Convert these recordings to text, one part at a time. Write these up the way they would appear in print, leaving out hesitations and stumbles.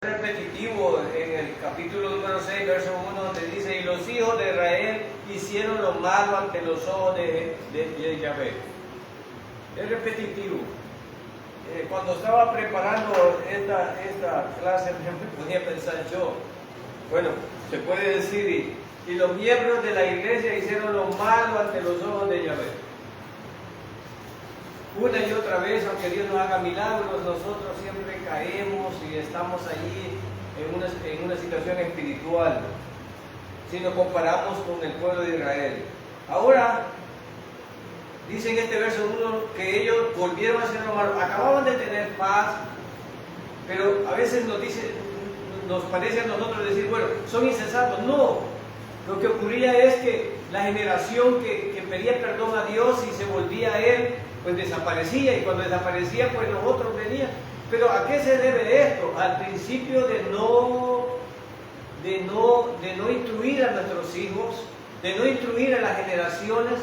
repetitivo en el capítulo número 6, verso 1, donde dice: y los hijos de Israel hicieron lo malo ante los ojos de Yahvé. Es repetitivo. Cuando estaba preparando esta clase, me ponía a pensar yo, bueno, se puede decir, y los miembros de la iglesia hicieron lo malo ante los ojos de Yahvé. Una y otra vez, aunque Dios nos haga milagros, nosotros siempre caemos y estamos allí en una situación espiritual, si nos comparamos con el pueblo de Israel. Ahora, dice en este verso 1 que ellos volvieron a hacer lo malo, acababan de tener paz, pero a veces nos parece a nosotros decir, bueno, son insensatos. No, lo que ocurría es que la generación que pedía perdón a Dios y se volvía a Él, pues desaparecía, y cuando desaparecía, pues los otros venían. Pero ¿a qué se debe esto? Al principio de no instruir a nuestros hijos, de no instruir a las generaciones,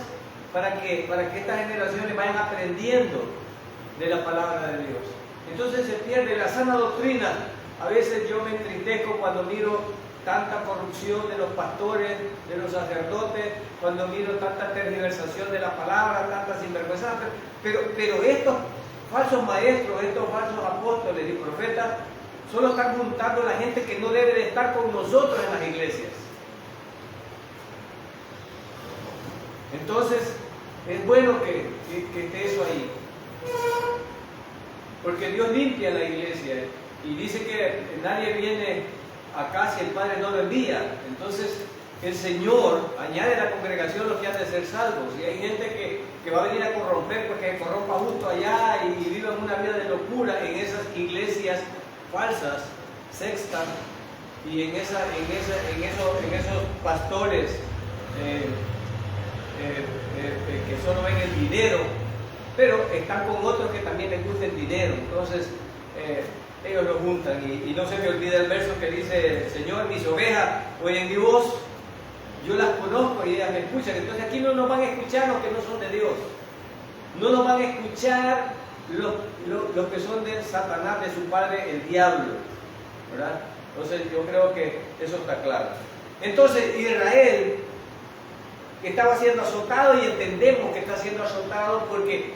para que estas generaciones vayan aprendiendo de la palabra de Dios. Entonces se pierde la sana doctrina. A veces yo me entristezco cuando miro tanta corrupción de los pastores, de los sacerdotes, cuando miro tanta tergiversación de la palabra, tanta sinvergüenza. Pero estos falsos maestros, estos falsos apóstoles y profetas, solo están juntando a la gente que no debe de estar con nosotros en las iglesias. Entonces, es bueno que esté eso ahí, porque Dios limpia la iglesia y dice que nadie viene acá si el Padre no lo envía. Entonces el Señor añade a la congregación los que han de ser salvos, y hay gente que va a venir a corromper, porque corrompa justo allá y vivan una vida de locura en esas iglesias falsas, sextas, y en esos pastores que solo ven el dinero, pero están con otros que también les gusta el dinero. Entonces ellos lo juntan, y no se me olvida el verso que dice: Señor, mis ovejas oyen mi voz, yo las conozco y ellas me escuchan. Entonces aquí no nos van a escuchar los que no son de Dios, no nos van a escuchar los que son de Satanás, de su padre el diablo, ¿verdad? Entonces yo creo que eso está claro. Entonces Israel estaba siendo azotado, y entendemos que está siendo azotado porque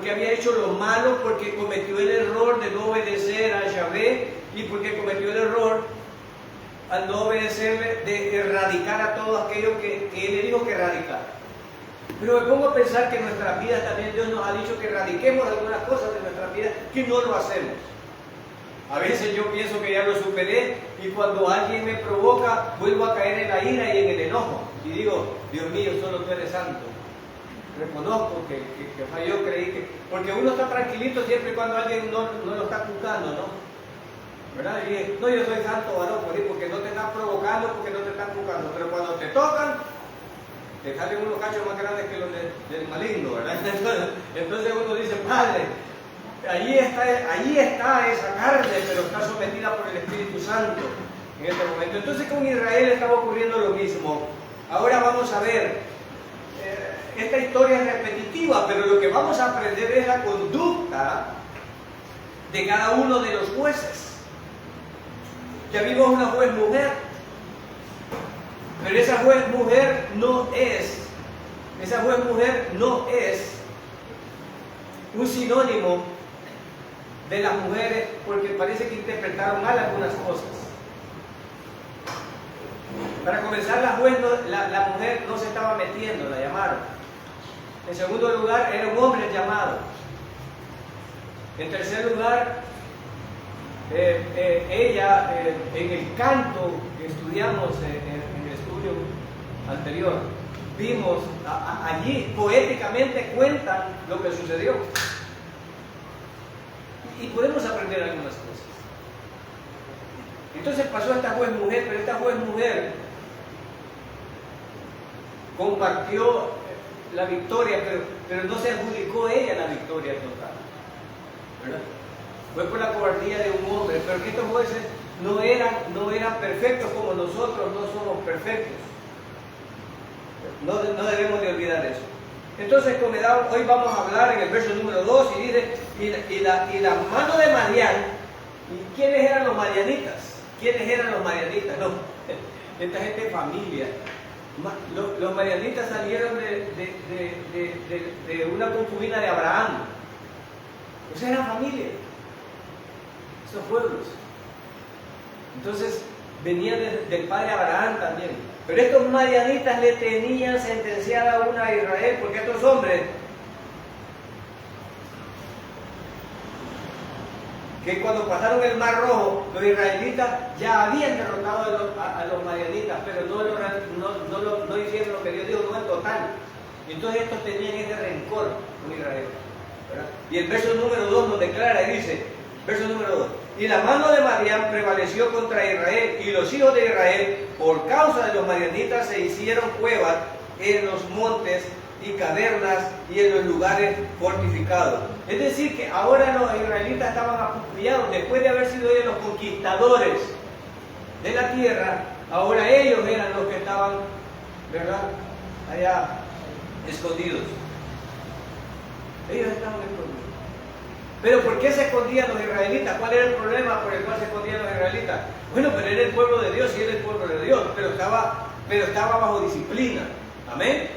había hecho lo malo, porque cometió el error de no obedecer a Yahvé, y porque cometió el error al no obedecerle de erradicar a todo aquello que Él le dijo que erradicara. Pero me pongo a pensar que en nuestras vidas también Dios nos ha dicho que erradiquemos algunas cosas de nuestras vidas, que no lo hacemos. A veces yo pienso que ya lo superé, y cuando alguien me provoca, vuelvo a caer en la ira y en el enojo, y digo: Dios mío, solo tú eres santo. Reconozco que yo creí que... Porque uno está tranquilito siempre y cuando alguien no lo está juzgando, ¿no? ¿Verdad? Y no, yo soy santo varón, porque no te están provocando, porque no te están juzgando. Pero cuando te tocan, te salen unos cachos más grandes que los del maligno, ¿verdad? Entonces uno dice: Padre, allí está esa carne, pero está sometida por el Espíritu Santo en este momento. Entonces con Israel estaba ocurriendo lo mismo. Ahora vamos a ver, esta historia es repetitiva, pero lo que vamos a aprender es la conducta de cada uno de los jueces. Ya vimos una juez mujer, pero esa juez mujer no es un sinónimo de las mujeres, porque parece que interpretaron mal algunas cosas. Para comenzar, la mujer no se estaba metiendo, la llamaron. En segundo lugar, era un hombre llamado. En tercer lugar, ella, en el canto que estudiamos en el estudio anterior, vimos allí poéticamente cuentan lo que sucedió. Y podemos aprender algunas cosas. Entonces pasó esta juez mujer, pero esta juez mujer compartió la victoria, pero no se adjudicó ella la victoria total, ¿verdad? Fue por la cobardía de un hombre, pero que estos jueces no eran perfectos como nosotros no somos perfectos. No debemos de olvidar eso. Entonces, hoy vamos a hablar en el verso número 2, y dice: y la mano de Madián ¿Y quiénes eran los madianitas? ¿Quiénes eran los madianitas? No, esta gente es familia. Los madianitas salieron de una concubina de Abraham. O sea, eran familia. Esos pueblos. Entonces, venían del padre Abraham también. Pero estos madianitas le tenían sentenciada una a Israel, porque estos hombres, que cuando pasaron el Mar Rojo, los israelitas ya habían derrotado a los madianitas, pero no hicieron lo que Dios dijo, no en total. Entonces estos tenían ese rencor con Israel, ¿verdad? Y el verso número 2 nos declara y dice, verso número 2, y la mano de Madián prevaleció contra Israel, y los hijos de Israel, por causa de los madianitas, se hicieron cuevas en los montes y cavernas y en los lugares fortificados. Es decir, que ahora los israelitas estaban acucillados, después de haber sido ellos los conquistadores de la tierra, ahora ellos eran los que estaban, ¿verdad?, allá escondidos. Ellos estaban escondidos. Pero ¿por qué se escondían los israelitas? ¿Cuál era el problema por el cual se escondían los israelitas? Bueno, pero era el pueblo de Dios y era el pueblo de Dios, pero estaba bajo disciplina. Amén.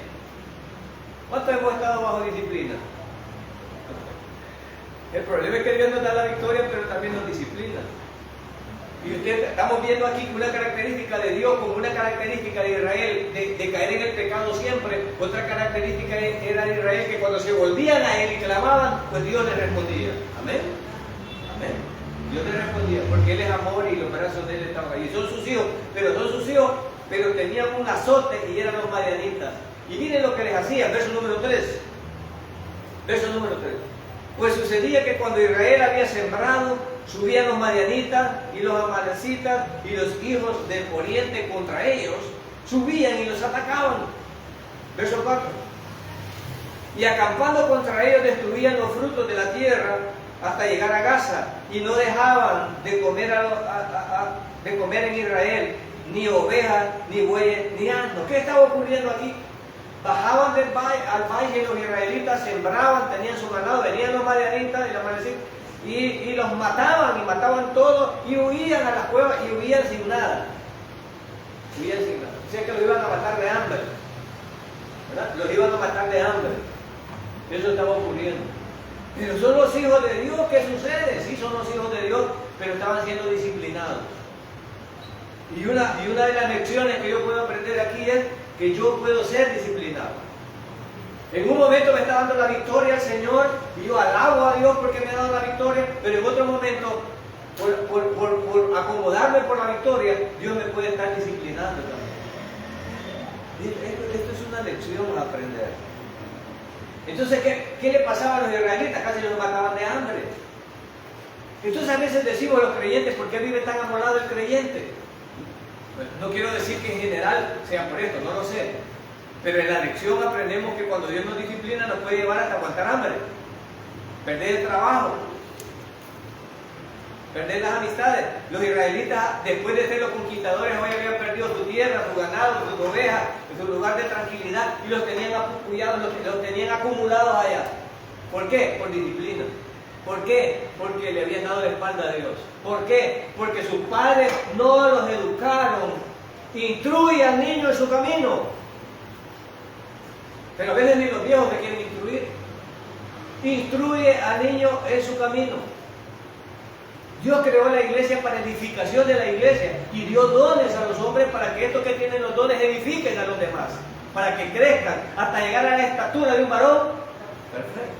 ¿Cuántos hemos estado bajo disciplina? El problema es que Dios nos da la victoria, pero también nos disciplina. Y estamos viendo aquí que una característica de Dios, como una característica de Israel, de caer en el pecado siempre, otra característica era de Israel, que cuando se volvían a Él y clamaban, pues Dios les respondía. Amén. Amén. Dios les respondía, porque Él es amor y los brazos de Él estaban ahí. Son sus hijos, pero tenían un azote y eran los madianitas. Y miren lo que les hacía, verso número 3. Verso número 3. Pues sucedía que cuando Israel había sembrado, subían los madianitas y los amalecitas y los hijos del oriente contra ellos, subían y los atacaban. Verso 4. Y acampando contra ellos destruían los frutos de la tierra hasta llegar a Gaza, y no dejaban de comer, de comer en Israel ni ovejas, ni bueyes, ni asnos. ¿Qué estaba ocurriendo aquí? Bajaban al valle y los israelitas sembraban, tenían su ganado, venían los madianitas y los amalecitas y los mataban, y mataban todo, y huían a las cuevas y huían sin nada. Huían sin nada. O sea que los iban a matar de hambre, ¿verdad? Los iban a matar de hambre. Eso estaba ocurriendo. Pero son los hijos de Dios. ¿Qué sucede? Sí, son los hijos de Dios, pero estaban siendo disciplinados. Y una de las lecciones que yo puedo aprender aquí es que yo puedo ser disciplinado. En un momento me está dando la victoria el Señor y yo alabo a Dios porque me ha dado la victoria, pero en otro momento, por acomodarme por la victoria, Dios me puede estar disciplinando también. Esto es una lección a aprender. Entonces, ¿qué le pasaba a los israelitas? Casi los mataban de hambre. Entonces a veces decimos los creyentes, ¿por qué vive tan amolado el creyente? Bueno, no quiero decir que en general sea por esto, no lo sé. Pero en la lección aprendemos que cuando Dios nos disciplina nos puede llevar hasta aguantar hambre, perder el trabajo, perder las amistades. Los israelitas, después de ser los conquistadores, hoy habían perdido su tierra, su ganado, sus ovejas, su lugar de tranquilidad, y los tenían apucullados, los tenían acumulados allá. ¿Por qué? Por disciplina. ¿Por qué? Porque le habían dado la espalda a Dios. ¿Por qué? Porque sus padres no los educaron. Instruye al niño en su camino. Pero a veces ni los viejos me quieren instruir. Instruye al niño en su camino. Dios creó la iglesia para edificación de la iglesia y dio dones a los hombres para que estos que tienen los dones edifiquen a los demás, para que crezcan hasta llegar a la estatura de un varón perfecto.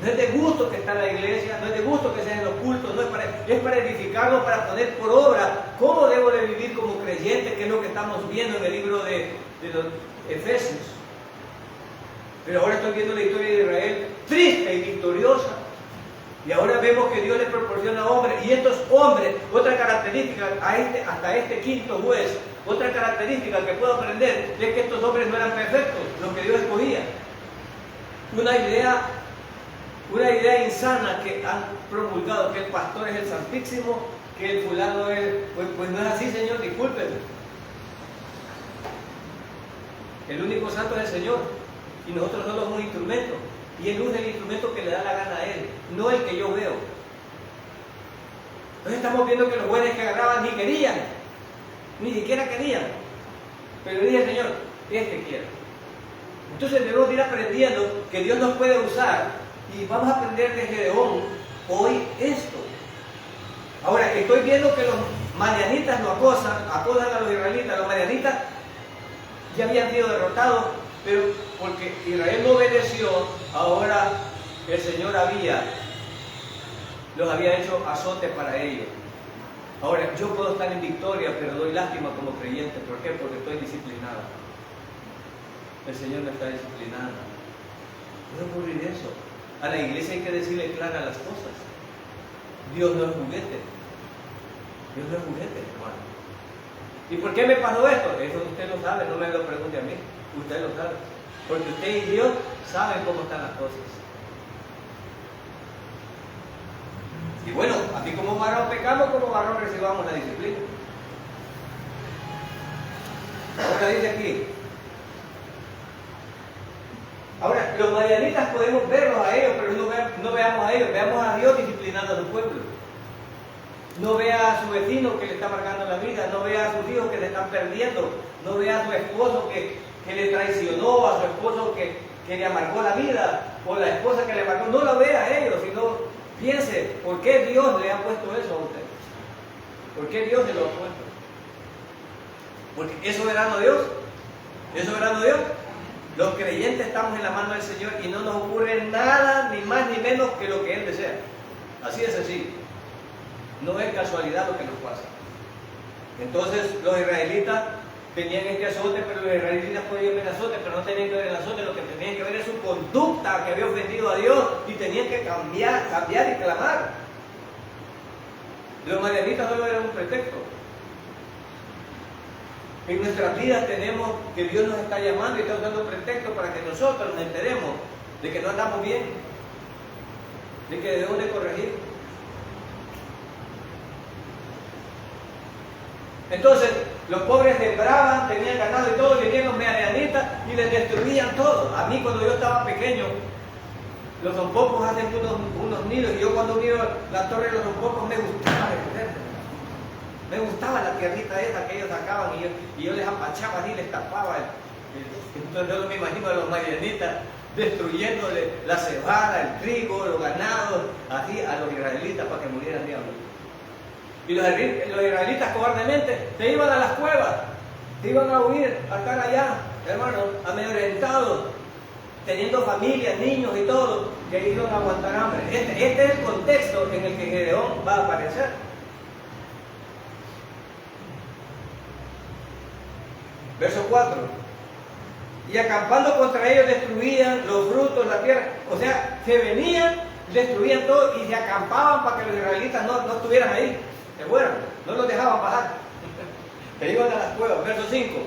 No es de gusto que está en la iglesia, no es de gusto que sea en los cultos, no es para edificarlo, para poner por obra cómo debo de vivir como creyente, que es lo que estamos viendo en el libro de los Efesios. Pero ahora estoy viendo la historia de Israel triste y victoriosa. Y ahora vemos que Dios les proporciona hombres, y estos hombres, otra característica, hasta este quinto juez, otra característica que puedo aprender es que estos hombres no eran perfectos, los que Dios escogía. Una idea insana que han promulgado, que el pastor es el santísimo, que el fulano es, pues no es así, Señor, discúlpeme. El único santo es el Señor, y nosotros no somos instrumentos. Y Él usa el instrumento que le da la gana a Él, no el que yo veo. Entonces estamos viendo que los bueyes que agarraban ni querían, ni siquiera querían. Pero dije, Señor, este quiero. Entonces debemos ir aprendiendo que Dios nos puede usar y vamos a aprender de Gedeón hoy esto. Ahora, estoy viendo que los madianitas lo acosan a los israelitas. Los madianitas ya habían sido derrotados, pero porque Israel no obedeció, ahora el Señor los había hecho azote para ellos. Ahora, yo puedo estar en victoria, pero doy lástima como creyente. ¿Por qué? Porque estoy disciplinado. El Señor me está disciplinando. Puede ocurrir eso. A la iglesia hay que decirle claras las cosas. Dios no es juguete. Dios no es juguete, hermano. ¿Y por qué me pasó esto? Eso usted lo sabe, no me lo pregunte a mí. Usted lo sabe. Porque usted y Dios saben cómo están las cosas. Y bueno, así como varón pecamos, como varón recibamos la disciplina. Ahora dice aquí. Ahora, los madianitas podemos verlos a ellos, pero no veamos a ellos, veamos a Dios disciplinando a su pueblo. No vea a su vecino que le está marcando la vida, no vea a sus hijos que le están perdiendo, no vea a su esposo que le traicionó, a su esposo que le amargó la vida, o la esposa que le amargó. No lo vea a ellos, sino piense, ¿por qué Dios le ha puesto eso a usted? ¿Por qué Dios se lo ha puesto? Porque ¿es soberano Dios? ¿Es soberano Dios? Los creyentes estamos en la mano del Señor y no nos ocurre nada, ni más ni menos que lo que Él desea. Así es sencillo. No es casualidad lo que nos pasa. Entonces los israelitas tenían este azote, pero los israelitas podían ver azote, pero no tenían que ver el azote. Lo que tenían que ver es su conducta que había ofendido a Dios y tenían que cambiar y clamar. Los madianitas solo eran un pretexto. En nuestras vidas tenemos que Dios nos está llamando y está usando pretexto para que nosotros nos enteremos de que no andamos bien, de que debemos de corregir. Entonces, los pobres sembraban, tenían ganado y todo, venían los madianitas y les destruían todo. A mí cuando yo estaba pequeño, los zompopos hacen unos nidos, y yo cuando miro la torre de los zompopos me gustaba defenderme. Me gustaba la tierrita esa que ellos sacaban y yo les apachaba y les tapaba. Entonces yo me imagino a los madianitas destruyéndole la cebada, el trigo, los ganados, así a los israelitas para que murieran de hambre. Y los israelitas cobardemente se iban a las cuevas, se iban a huir, a estar allá, hermanos, amedrentados, teniendo familias, niños y todo, que iban a aguantar hambre. Este es el contexto en el que Gedeón va a aparecer. Verso 4. Y acampando contra ellos destruían los frutos, la tierra. O sea, se venían, destruían todo y se acampaban para que los israelitas no estuvieran ahí. Se fueran, no los dejaban bajar. Se iban a las cuevas. Verso 5.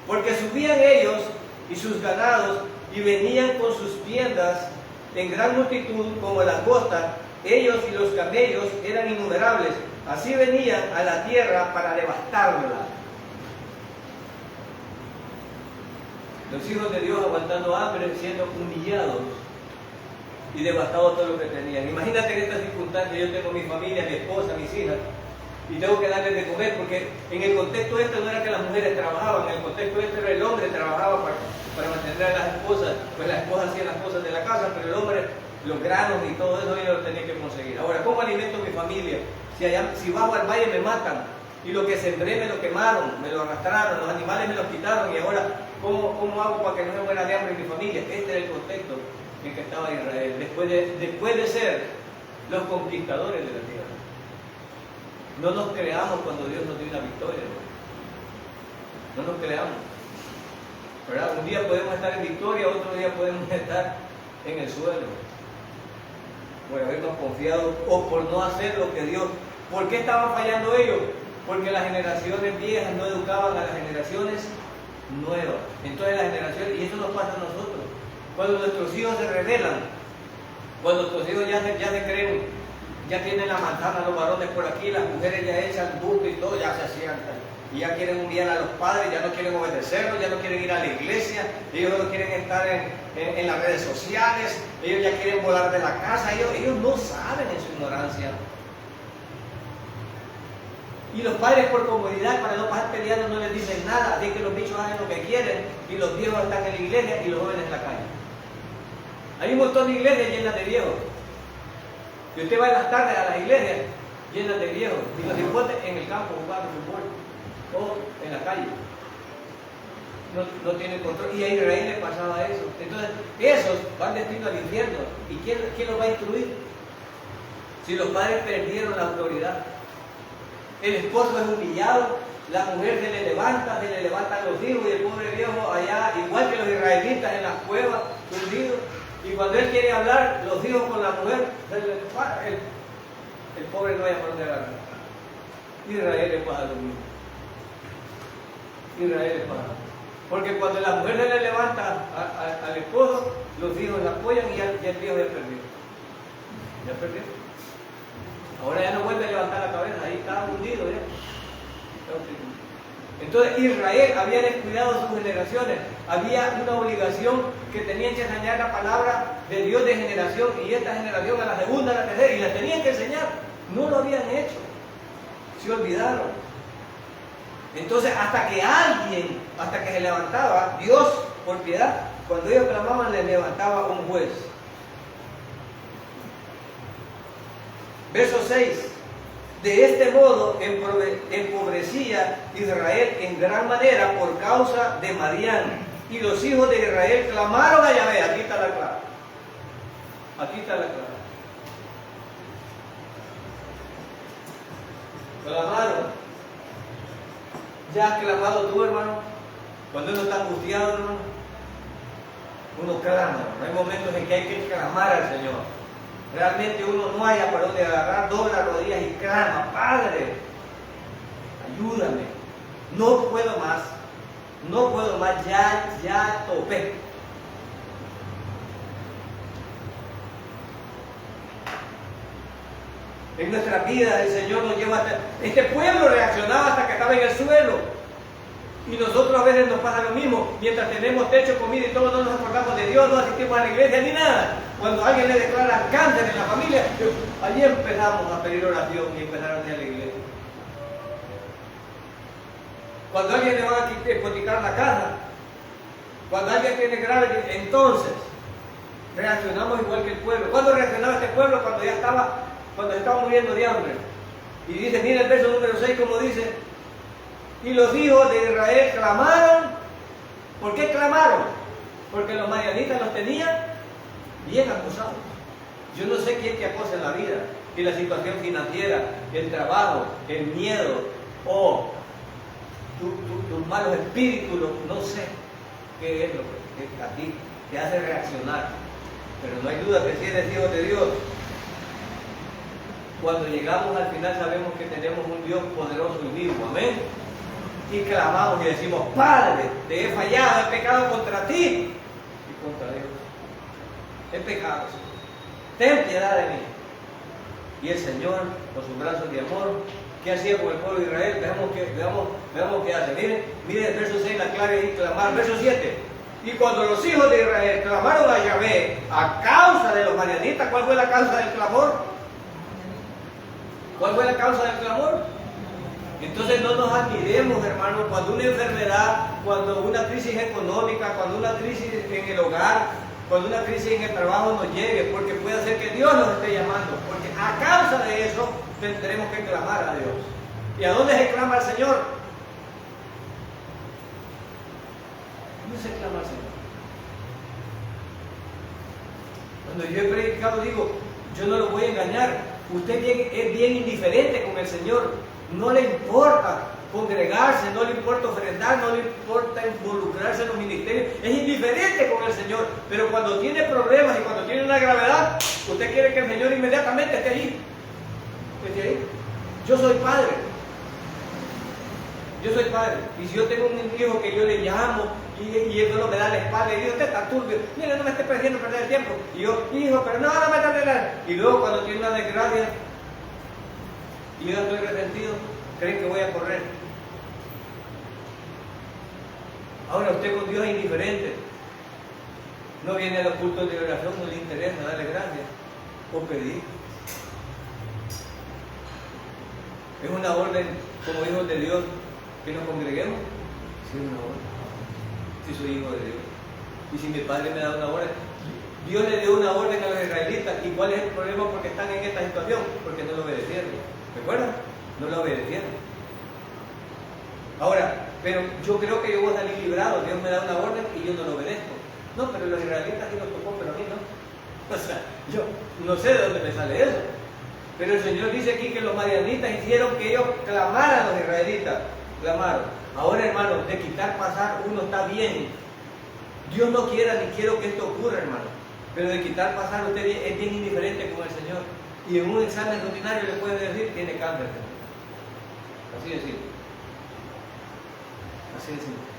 Porque subían ellos y sus ganados y venían con sus tiendas en gran multitud como langostas. Ellos y los camellos eran innumerables. Así venían a la tierra para devastarla. Los hijos de Dios aguantando hambre, siendo humillados y devastados todo lo que tenían. Imagínate en estas circunstancias, yo tengo mi familia, mi esposa, mis hijas, y tengo que darles de comer, porque en el contexto este no era que las mujeres trabajaban, en el contexto este era el hombre trabajaba para mantener a las esposas, pues las esposas hacían las cosas de la casa, pero el hombre, los granos y todo eso ellos lo tenían que conseguir. Ahora, ¿cómo alimento a mi familia? Si bajo al valle me matan, y lo que sembré me lo quemaron, me lo arrastraron, los animales me los quitaron, y ahora ¿cómo hago para que no me muera de hambre en mi familia? Este era el contexto en que estaba Israel, después de ser los conquistadores de la tierra. No nos creamos cuando Dios nos dio una victoria, no nos creamos, ¿verdad? Un día podemos estar en victoria, otro día podemos estar en el suelo, por habernos confiado o por no hacer lo que Dios. ¿Por qué estaban fallando ellos? Porque las generaciones viejas no educaban a las generaciones nuevas. Entonces las generaciones, y eso nos pasa a nosotros, cuando nuestros hijos se rebelan, cuando nuestros hijos ya se creen Ya tienen la manzana los varones por aquí, las mujeres ya echan busto y todo, ya se hacían. Y ya quieren humillar a los padres, ya no quieren obedecerlos, ya no quieren ir a la iglesia, ellos no quieren estar en las redes sociales, ellos ya quieren volar de la casa, ellos no saben en su ignorancia. Y los padres por comodidad, para no pasar peleando, no les dicen nada, así que los bichos hagan lo que quieren, y los viejos están en la iglesia y los jóvenes en la calle. Hay un montón de iglesias llenas de viejos. Y usted va en las tardes a las iglesias llenas de viejos, y los hipotes en el campo jugando fútbol, o en la calle. No tienen control. Y a Israel le pasaba eso. Entonces, esos van destino al infierno. ¿Y quién los va a instruir? Si los padres perdieron la autoridad. El esposo es humillado, la mujer se le levantan los hijos, y el pobre viejo allá, igual que los israelitas en las cuevas, hundidos. Y cuando él quiere hablar, los hijos con la mujer, el pobre no hay por dónde agarrar. Israel le pasa lo mismo. Israel le pasa. Porque cuando la mujer se le levanta al esposo, los hijos la apoyan y ya el viejo ya perdió. Ya perdió. Ahora ya no vuelve a levantar la cabeza, ahí está hundido ya. Entonces Israel había descuidado sus generaciones, había una obligación que tenían que enseñar la palabra de Dios de generación, y esta generación a la segunda, a la tercera, y la tenían que enseñar. No lo habían hecho, se olvidaron. Entonces hasta que se levantaba Dios por piedad, cuando ellos clamaban les levantaba un juez. Verso 6. De este modo empobrecía Israel en gran manera por causa de Madián. Y los hijos de Israel clamaron a Yahvé. Aquí está la clave. Aquí está la clave. Clamaron. ¿Ya has clamado tú, hermano? Cuando uno está angustiado, hermano, uno clama. Hay momentos en que hay que clamar al Señor. Realmente uno no haya para dónde agarrar, dobla las rodillas y clama: Padre, ayúdame, no puedo más, ya topé. En nuestra vida el Señor nos lleva hasta... Este pueblo reaccionaba hasta que estaba en el suelo. Y nosotros a veces nos pasa lo mismo. Mientras tenemos techo, comida y todo, no nos acordamos de Dios, no asistimos a la iglesia ni nada. Cuando alguien le declara cáncer en la familia, allí empezamos a pedir oración y empezaron a ir a la iglesia. Cuando alguien le va a hipotecar la casa, cuando alguien tiene grave, entonces reaccionamos igual que el pueblo. ¿Cuándo reaccionaba este pueblo? Cuando se estaba muriendo de hambre. Y dice, mira el verso número 6 como dice: y los hijos de Israel clamaron. ¿Por qué clamaron? Porque los madianitas los tenían bien acosados. Yo no sé quién te acosa en la vida, y la situación financiera, el trabajo, el miedo, o tus malos espíritus, no sé qué es lo que a ti te hace reaccionar. Pero no hay duda que si eres hijo de Dios, cuando llegamos al final sabemos que tenemos un Dios poderoso y vivo. Amén. Y clamamos y decimos: Padre, te he fallado, he pecado contra ti y contra Dios. He pecado, ten piedad de mí. Y el Señor, con sus brazos de amor, ¿qué hacía con el pueblo de Israel? Veamos qué hace. Miren el verso 6, la clave y clamar. Verso 7. Y cuando los hijos de Israel clamaron a Yahvé a causa de los madianitas, ¿cuál fue la causa del clamor? ¿Cuál fue la causa del clamor? Entonces no nos admiremos, hermanos, cuando una enfermedad, cuando una crisis económica, cuando una crisis en el hogar, cuando una crisis en el trabajo nos llegue, porque puede ser que Dios nos esté llamando, porque a causa de eso tendremos que clamar a Dios. ¿Y a dónde se clama al Señor? ¿Dónde se clama al Señor? Cuando yo he predicado digo, yo no lo voy a engañar. Usted es bien indiferente con el Señor. No le importa congregarse, no le importa ofrendar, no le importa involucrarse en los ministerios. Es indiferente con el Señor. Pero cuando tiene problemas y cuando tiene una gravedad, usted quiere que el Señor inmediatamente esté allí. Esté ahí. Yo soy padre. Y si yo tengo un hijo que yo le llamo y él no me da la espalda y digo, usted está turbio, mire, no me esté perdiendo perder el tiempo. Y yo, hijo, pero no me está perdiendo. Y luego cuando tiene una desgracia, y yo estoy resentido, creen que voy a correr. Ahora usted con Dios es indiferente. No viene a los cultos de oración, no le interesa darle gracias o pedir. Es una orden como hijos de Dios que nos congreguemos. Sí, es una orden. Si soy hijo de Dios. Y si mi padre me da una orden. Dios le dio una orden a los israelitas. ¿Y cuál es el problema? Porque están en esta situación. Porque no lo obedecieron. ¿Recuerdan? No lo obedecieron. Ahora, pero yo creo que yo voy a salir librado. Dios me da una orden y yo no lo obedezco. No, pero los israelitas sí lo tocó, pero a mí no. O sea, yo no sé de dónde me sale eso. Pero el Señor dice aquí que los madianitas hicieron que ellos clamaran a los israelitas. Clamaron. Ahora, hermano, de quitar pasar uno está bien. Dios no quiera ni quiero que esto ocurra, hermano. Pero de quitar pasar usted es bien indiferente con el Señor. Y en un examen rutinario le puede decir, tiene cáncer. Así de simple. Así de simple.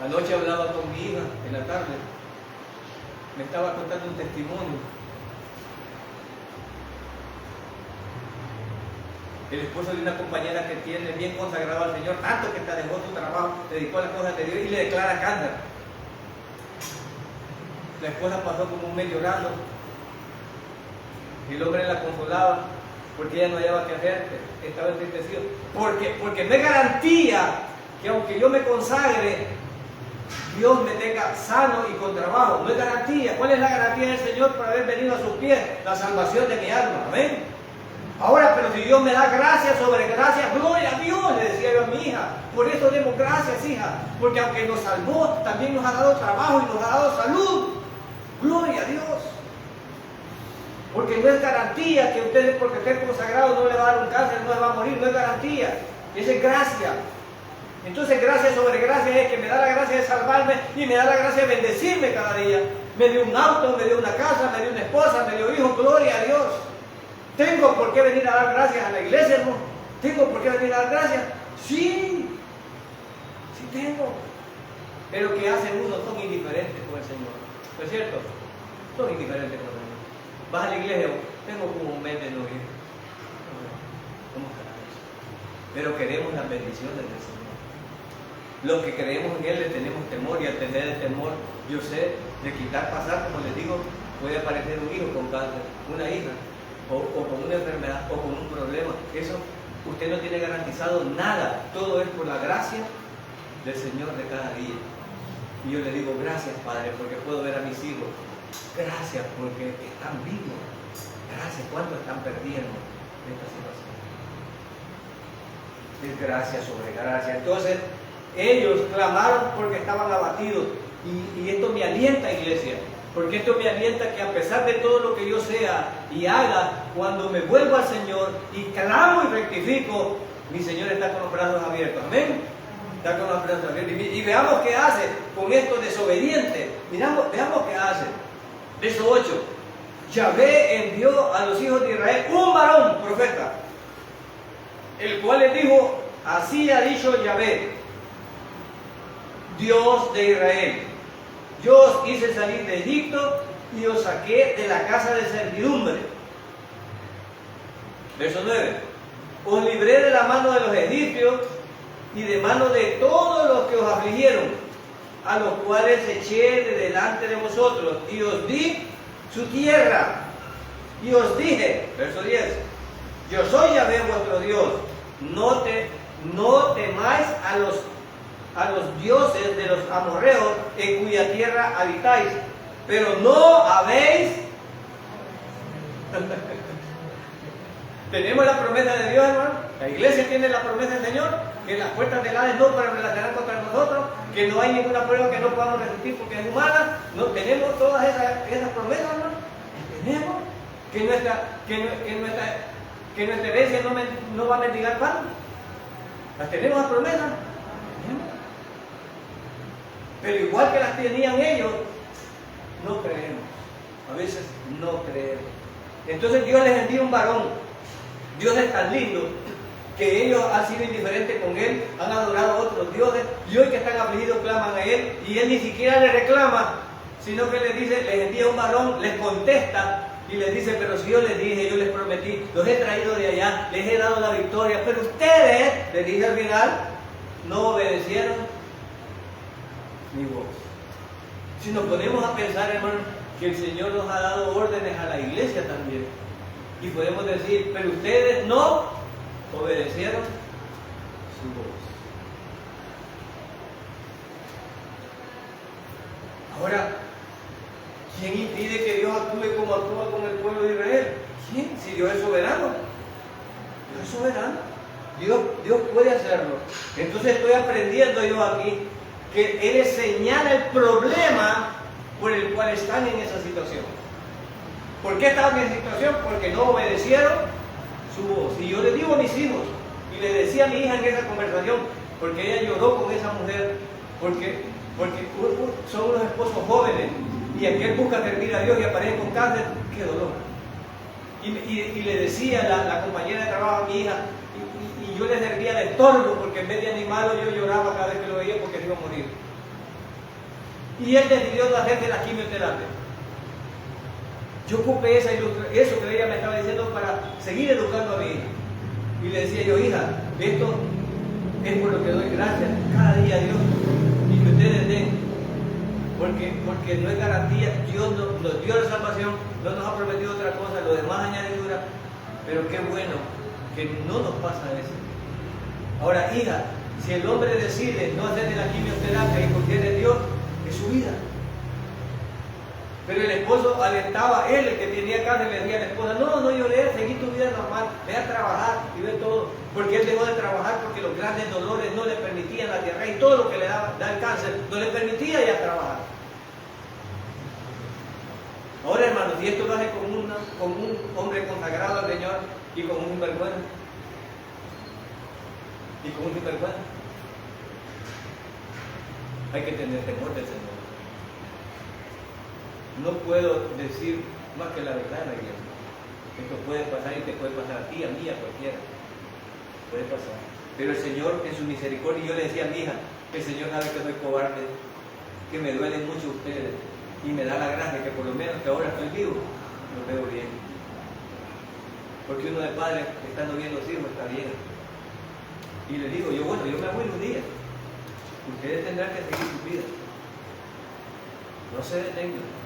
Anoche hablaba con mi hija en la tarde. Me estaba contando un testimonio. El esposo de una compañera que tiene bien consagrado al Señor, tanto que te dejó su trabajo, se dedicó a las cosas de Dios y le declara cáncer. La esposa pasó como un mes llorando. Y el hombre la consolaba porque ella no hallaba qué hacer, estaba entristecido. Porque no es garantía que aunque yo me consagre, Dios me tenga sano y con trabajo. No es garantía. ¿Cuál es la garantía del Señor por haber venido a sus pies? La salvación de mi alma. Amén. Ahora, pero si Dios me da gracia sobre gracia, gloria a Dios, le decía yo a mi hija. Por eso demos gracias, hija. Porque aunque nos salvó, también nos ha dado trabajo y nos ha dado salud. Gloria a Dios. Porque no es garantía que usted, porque esté consagrado, no le va a dar un cáncer, no le va a morir. No es garantía. Esa es gracia. Entonces gracia sobre gracia es que me da la gracia de salvarme y me da la gracia de bendecirme cada día. Me dio un auto, me dio una casa, me dio una esposa, me dio hijos, gloria a Dios. ¿Tengo por qué venir a dar gracias a la iglesia, hermano? ¿Tengo por qué venir a dar gracias? Sí, sí tengo. Pero ¿qué hacen unos? Son indiferentes con el Señor. ¿No es cierto? Son indiferentes con el Señor. Vas a la iglesia, tengo como un mes de no ir. ¿Cómo estará eso? Pero queremos las bendiciones del Señor. Los que creemos en Él le tenemos temor, y al tener el temor, yo sé, de quitar pasar, como les digo, puede aparecer un hijo con cáncer, una hija, o con una enfermedad, o con un problema. Eso usted no tiene garantizado nada. Todo es por la gracia del Señor de cada día. Y yo le digo, gracias, Padre, porque puedo ver a mis hijos. Gracias, porque están vivos. Gracias, ¿cuántos están perdiendo esta situación? Es gracia sobre gracia. Entonces, ellos clamaron porque estaban abatidos. Y esto me alienta, iglesia. Porque esto me alienta que a pesar de todo lo que yo sea y haga, cuando me vuelvo al Señor y clamo y rectifico, mi Señor está con los brazos abiertos. Amén. Está con los brazos abiertos. Y veamos qué hace con estos desobedientes. Veamos qué hace. Verso 8. Yahvé envió a los hijos de Israel un varón, profeta, el cual les dijo, así ha dicho Yahvé, Dios de Israel, yo os hice salir de Egipto y os saqué de la casa de servidumbre. Verso 9. Os libré de la mano de los egipcios y de mano de todos los que os afligieron, a los cuales eché de delante de vosotros, y os di su tierra. Y os dije, verso 10, yo soy Yahvé vuestro Dios, no temáis a los dioses de los amorreos en cuya tierra habitáis, pero no habéis. Tenemos la promesa de Dios, hermano. La iglesia tiene la promesa del Señor, que las puertas del Hades no prevalecerán contra nosotros, que no hay ninguna prueba que no podamos resistir porque es humana. No tenemos todas esas promesas, hermano. Tenemos que nuestra herencia no va a mendigar pan. Las tenemos las promesas. Pero igual que las tenían ellos, no creemos. A veces no creemos. Entonces Dios les envía un varón. Dios es tan lindo que ellos han sido indiferentes con Él, han adorado a otros dioses, y hoy que están afligidos claman a Él, y Él ni siquiera les reclama, sino que les dice, les envía un varón, les contesta, Y les dice, pero si yo les dije, yo les prometí, los he traído de allá, les he dado la victoria, pero ustedes, les dije al final, no obedecieron mi voz. Si nos ponemos a pensar, hermano, que el Señor nos ha dado órdenes a la iglesia también. Y podemos decir, pero ustedes no obedecieron su voz. Ahora, ¿quién impide que Dios actúe como actúa con el pueblo de Israel? ¿Quién? Si Dios es soberano. Dios es soberano. Dios puede hacerlo. Entonces estoy aprendiendo yo aquí que Él señala el problema por el cual están en esa situación. ¿Por qué estaban en esa situación? Porque no obedecieron su voz. Y yo le digo a mis hijos, y le decía a mi hija en esa conversación, porque ella lloró con esa mujer, porque son unos esposos jóvenes, y aquel busca servir a Dios y aparece con cáncer, qué dolor. Y le decía la compañera de trabajo a mi hija, y yo le servía de estorbo, porque en vez de animarlo yo lloraba cada vez que lo veía porque se iba a morir. Y él decidió hacerse la quimioterapia. Yo ocupé eso que ella me estaba diciendo para seguir educando a mi hija. Y le decía yo, hija, esto es por lo que doy gracias cada día a Dios y que ustedes den. Porque no es garantía, Dios nos dio la salvación, no nos ha prometido otra cosa, lo demás añadidura, pero qué bueno que no nos pasa eso. Ahora, hija, si el hombre decide no hacerle la quimioterapia y confiar en Dios, es su vida. Pero el esposo alentaba, él el que tenía cáncer, le decía a la esposa, no llores, seguí tu vida normal, ve a trabajar y ve todo. Porque él dejó de trabajar porque los grandes dolores no le permitían la diarrea y todo lo que le da el cáncer no le permitía ya trabajar. Ahora, hermanos, si esto lo hace con un hombre consagrado al Señor y con un sinvergüenza, hay que tener temor del Señor. No puedo decir más que la verdad en la iglesia. Esto puede pasar y te puede pasar a ti, a mí, a cualquiera. Puede pasar. Pero el Señor en su misericordia, yo le decía a mi hija, el Señor sabe que soy cobarde, que me duelen mucho ustedes y me da la gracia que por lo menos que ahora estoy vivo, lo veo bien. Porque uno de padre, estando bien los hijos, está bien. Y le digo, yo me voy un día. Ustedes tendrán que seguir su vida. No se detengan.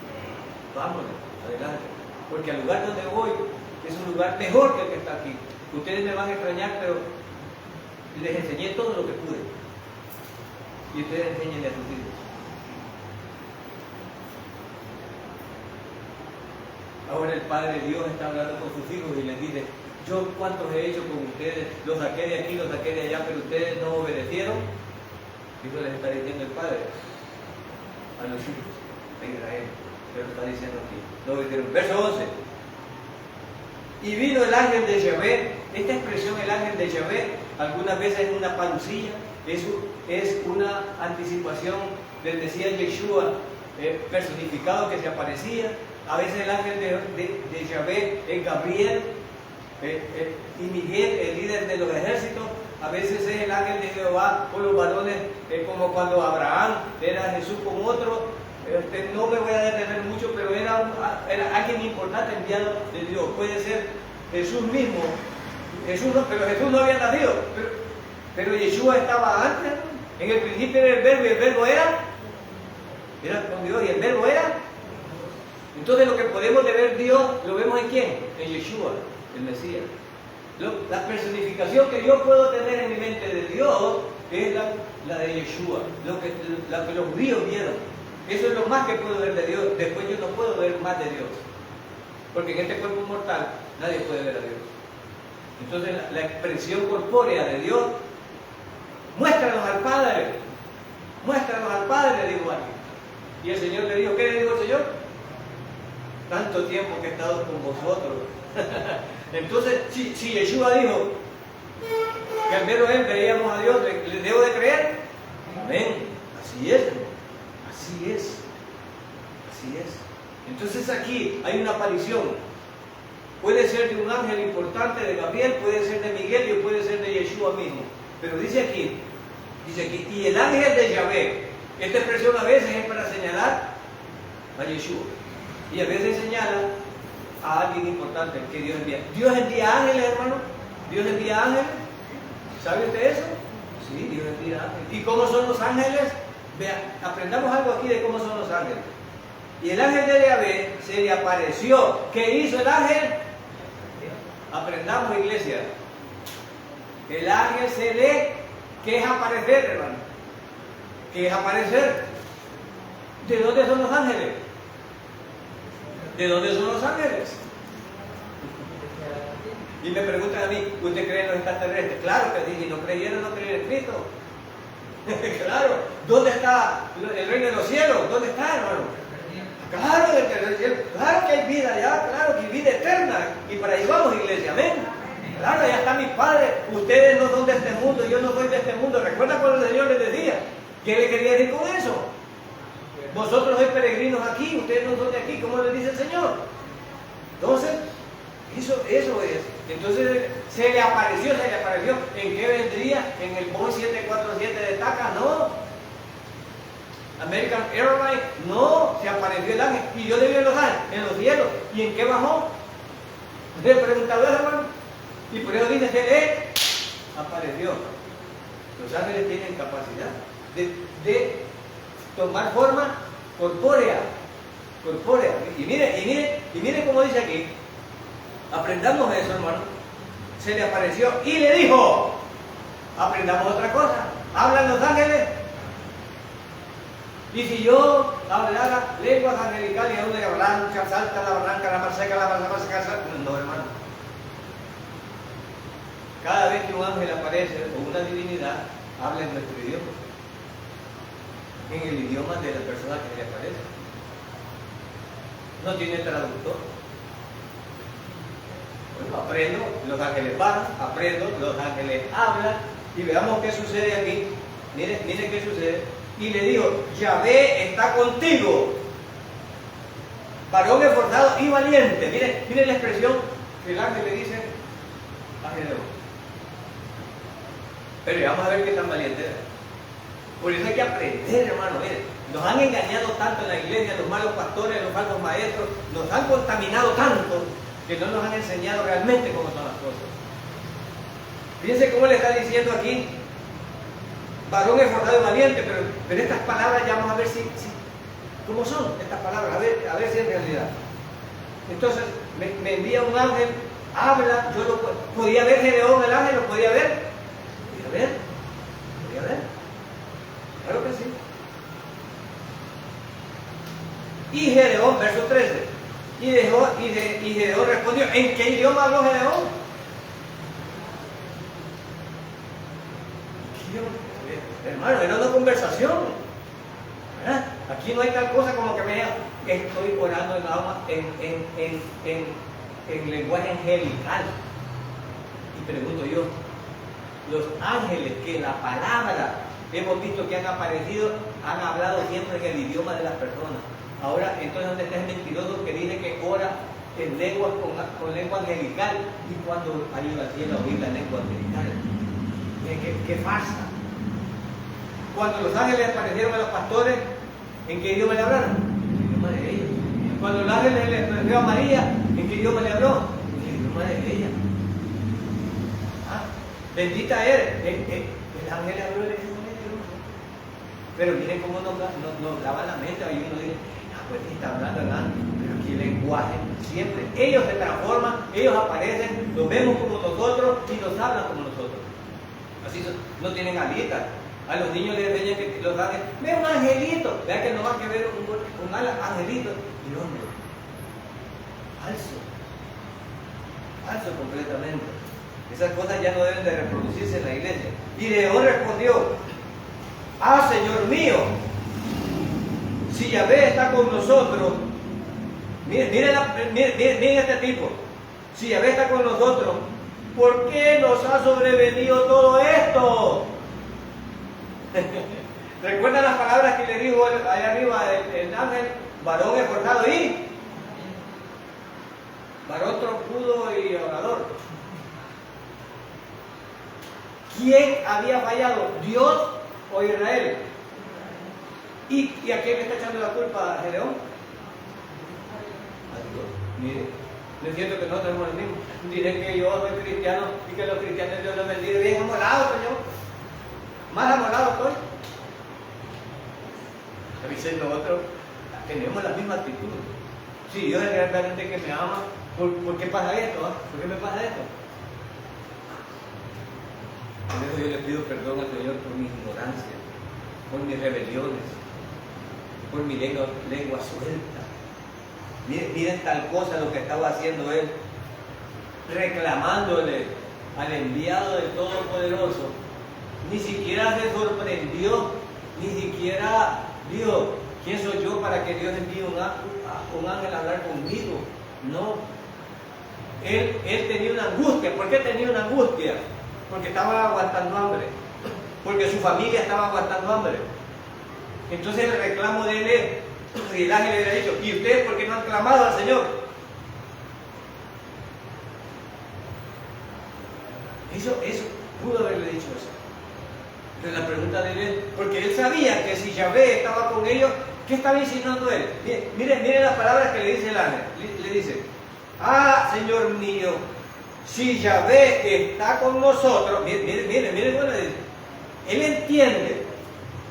Vámonos, adelante. Porque al lugar donde voy es un lugar mejor que el que está aquí. Ustedes me van a extrañar, pero les enseñé todo lo que pude. Y ustedes enséñenle a sus hijos. Ahora el Padre Dios está hablando con sus hijos y les dice, yo cuántos he hecho con ustedes, los saqué de aquí, los saqué de allá, pero ustedes no obedecieron. Eso les está diciendo el Padre a los hijos de Israel. Pero está diciendo aquí, no obedecieron. Verso 11. Y vino el ángel de Yahvé. Esta expresión, el ángel de Yahvé, algunas veces es una parucía, es una anticipación del Mesías Yeshua personificado que se aparecía. A veces el ángel de Yahvé es Gabriel y Miguel, el líder de los ejércitos. A veces es el ángel de Jehová con los varones, como cuando Abraham era Jesús con otro. No me voy a detener mucho, pero era alguien importante enviado de Dios. Puede ser Jesús mismo. Pero Jesús no había nacido. Pero Yeshua estaba antes. En el principio era el verbo y el verbo era con Dios y el verbo era. Entonces lo que podemos de ver Dios, ¿lo vemos en quién? En Yeshua, el Mesías. La personificación que yo puedo tener en mi mente de Dios es la de Yeshua, la que los judíos vieron. Eso es lo más que puedo ver de Dios. Después yo no puedo ver más de Dios. Porque en este cuerpo mortal nadie puede ver a Dios. Entonces la expresión corpórea de Dios, muéstranos al Padre. Muéstranos al Padre, le dijo alguien. Y el Señor le dijo, ¿qué le dijo el Señor? Tanto tiempo que he estado con vosotros. Entonces, si Yeshua dijo que al verlo él veíamos a Dios, ¿le debo de creer? Amén. Así es. Así es. Así es. Entonces aquí hay una aparición. Puede ser de un ángel importante, de Gabriel, puede ser de Miguel y puede ser de Yeshua mismo. Pero dice aquí, y el ángel de Yahvé. Esta expresión a veces es para señalar a Yeshua. Y a veces señala a alguien importante que Dios envía. Dios envía ángeles, hermano. Dios envía ángeles. ¿Sabe usted eso? Sí, Dios envía ángeles. ¿Y cómo son los ángeles? Vea, aprendamos algo aquí de cómo son los ángeles. Y el ángel de Yahvé se le apareció. ¿Qué hizo el ángel? Aprendamos, iglesia. El ángel se le... ¿Qué es aparecer, hermano? ¿Qué es aparecer? ¿De dónde son los ángeles? ¿De dónde son los ángeles? Y me preguntan a mí, ¿usted cree en los extraterrestres? Claro que sí, si no creyeron, no creen en Cristo. Claro, ¿dónde está el reino de los cielos? ¿Dónde está, hermano? Claro, claro que hay vida allá, claro que hay vida eterna. Y para allá vamos, iglesia, amén. Claro, allá está mi Padre. Ustedes no son de este mundo, yo no soy de este mundo. ¿Recuerda cuando el Señor les decía? ¿Qué le quería decir con eso? Vosotros sois peregrinos aquí, ustedes no son de aquí, ¿cómo les dice el Señor? Entonces, eso es. Entonces se le apareció. ¿En qué vendría? ¿En el Boeing 747 de TACA? No. American Airlines, no, se apareció el ángel. ¿Y yo le vi en los ángeles? En los cielos. ¿Y en qué bajó? ¿Le he preguntado eso, hermano? Y por eso dice que le apareció. Los ángeles tienen capacidad de tomar forma corpórea. Y mire cómo dice aquí. Aprendamos eso, hermano. Se le apareció y le dijo. Aprendamos otra cosa. Hablan los ángeles. Y si yo hablara lenguas angelicales y aún de blanca, salta la barranca, la marseca, no, hermano. Cada vez que un ángel aparece o una divinidad, habla en nuestro idioma. En el idioma de la persona que le aparece. No tiene traductor. Bueno, aprendo, los ángeles van, aprendo, los ángeles hablan, y veamos qué sucede aquí. Mire qué sucede. Y le dijo, Yahvé está contigo, varón esforzado y valiente. Mire la expresión que el ángel le dice a Gedeón. Pero vamos a ver qué tan valiente era. Por eso hay que aprender, hermano. Mire, nos han engañado tanto en la iglesia, los malos pastores, los falsos maestros, nos han contaminado tanto que no nos han enseñado realmente cómo son las cosas. Fíjense cómo le está diciendo aquí, varón esforzado y valiente, pero estas palabras ya vamos a ver si cómo son estas palabras, a ver si en realidad. Entonces, me envía un ángel, habla, yo lo podía ver Gedeón, el ángel, lo podía ver. Podía ver. Claro que sí. Y Gedeón, verso 13. Y Gedeón respondió, ¿en qué idioma habló Gedeón? Hermano, era una conversación. ¿Verdad? Aquí no hay tal cosa como que me diga, estoy orando en alma, en lenguaje angelical. Y pregunto yo, los ángeles que la palabra hemos visto que han aparecido, han hablado siempre en el idioma de las personas. Ahora, entonces, ¿dónde está el mentiroso que dice que ora en lenguas con lengua angelical? Y cuando ayuda al cielo a oír la lengua angelical. ¿Qué farsa? Cuando los ángeles aparecieron a los pastores, ¿en qué idioma le hablaron? En el idioma de ellos. Cuando los ángeles le apareció a María, ¿en qué idioma le habló? En el idioma de ella. Bendita eres. El ángel habló en el idioma de Dios. Pero miren cómo nos lava la mente. Ahí uno dice, pues está hablando el ángel. Pero aquí el lenguaje, siempre. Ellos se transforman, ellos aparecen, los vemos como nosotros y nos hablan como nosotros. Así no tienen alitas. A los niños les enseñan que los ángeles, ve un angelito, vea que no va a ver un angelito. ¿Y dónde? Falso completamente. Esas cosas ya no deben de reproducirse en la iglesia. Y Gedeón respondió, Señor mío, si Yahvé está con nosotros, miren este tipo, si Yahvé está con nosotros, ¿por qué nos ha sobrevenido todo esto? ¿Recuerdan las palabras que le dijo allá arriba el ángel? Varón esforzado y varón trompudo y orador. ¿Quién había fallado? ¿Dios o Israel? ¿Y a quién le está echando la culpa a Gedeón? A Dios. Mire, No es cierto que no tenemos lo mismo. Diré que yo soy cristiano y que los cristianos Dios los bendiga. Bien amolado, Señor. Más amolado estoy. A veces nosotros tenemos la misma actitud. Si Dios es realmente que me ama, ¿por qué pasa esto? ¿Por qué me pasa esto? Por eso yo le pido perdón al Señor por mi ignorancia, por mis rebeliones, por mi lengua suelta. Miren tal cosa lo que estaba haciendo él, reclamándole al enviado del Todopoderoso. Ni siquiera se sorprendió, ni siquiera dijo, ¿quién soy yo para que Dios envíe un ángel a hablar conmigo? No. Él tenía una angustia. ¿Por qué tenía una angustia? Porque estaba aguantando hambre. Porque su familia estaba aguantando hambre. Entonces el reclamo de él es, y el ángel le hubiera dicho, ¿y ustedes por qué no han clamado al Señor? Eso pudo haberle dicho eso. Pero la pregunta de él es, porque él sabía que si Yahvé estaba con ellos, ¿qué estaba insinuando él? Miren las palabras que le dice el ángel. Le dice, Señor mío, si Yahvé está con nosotros, miren cómo le dice. Él entiende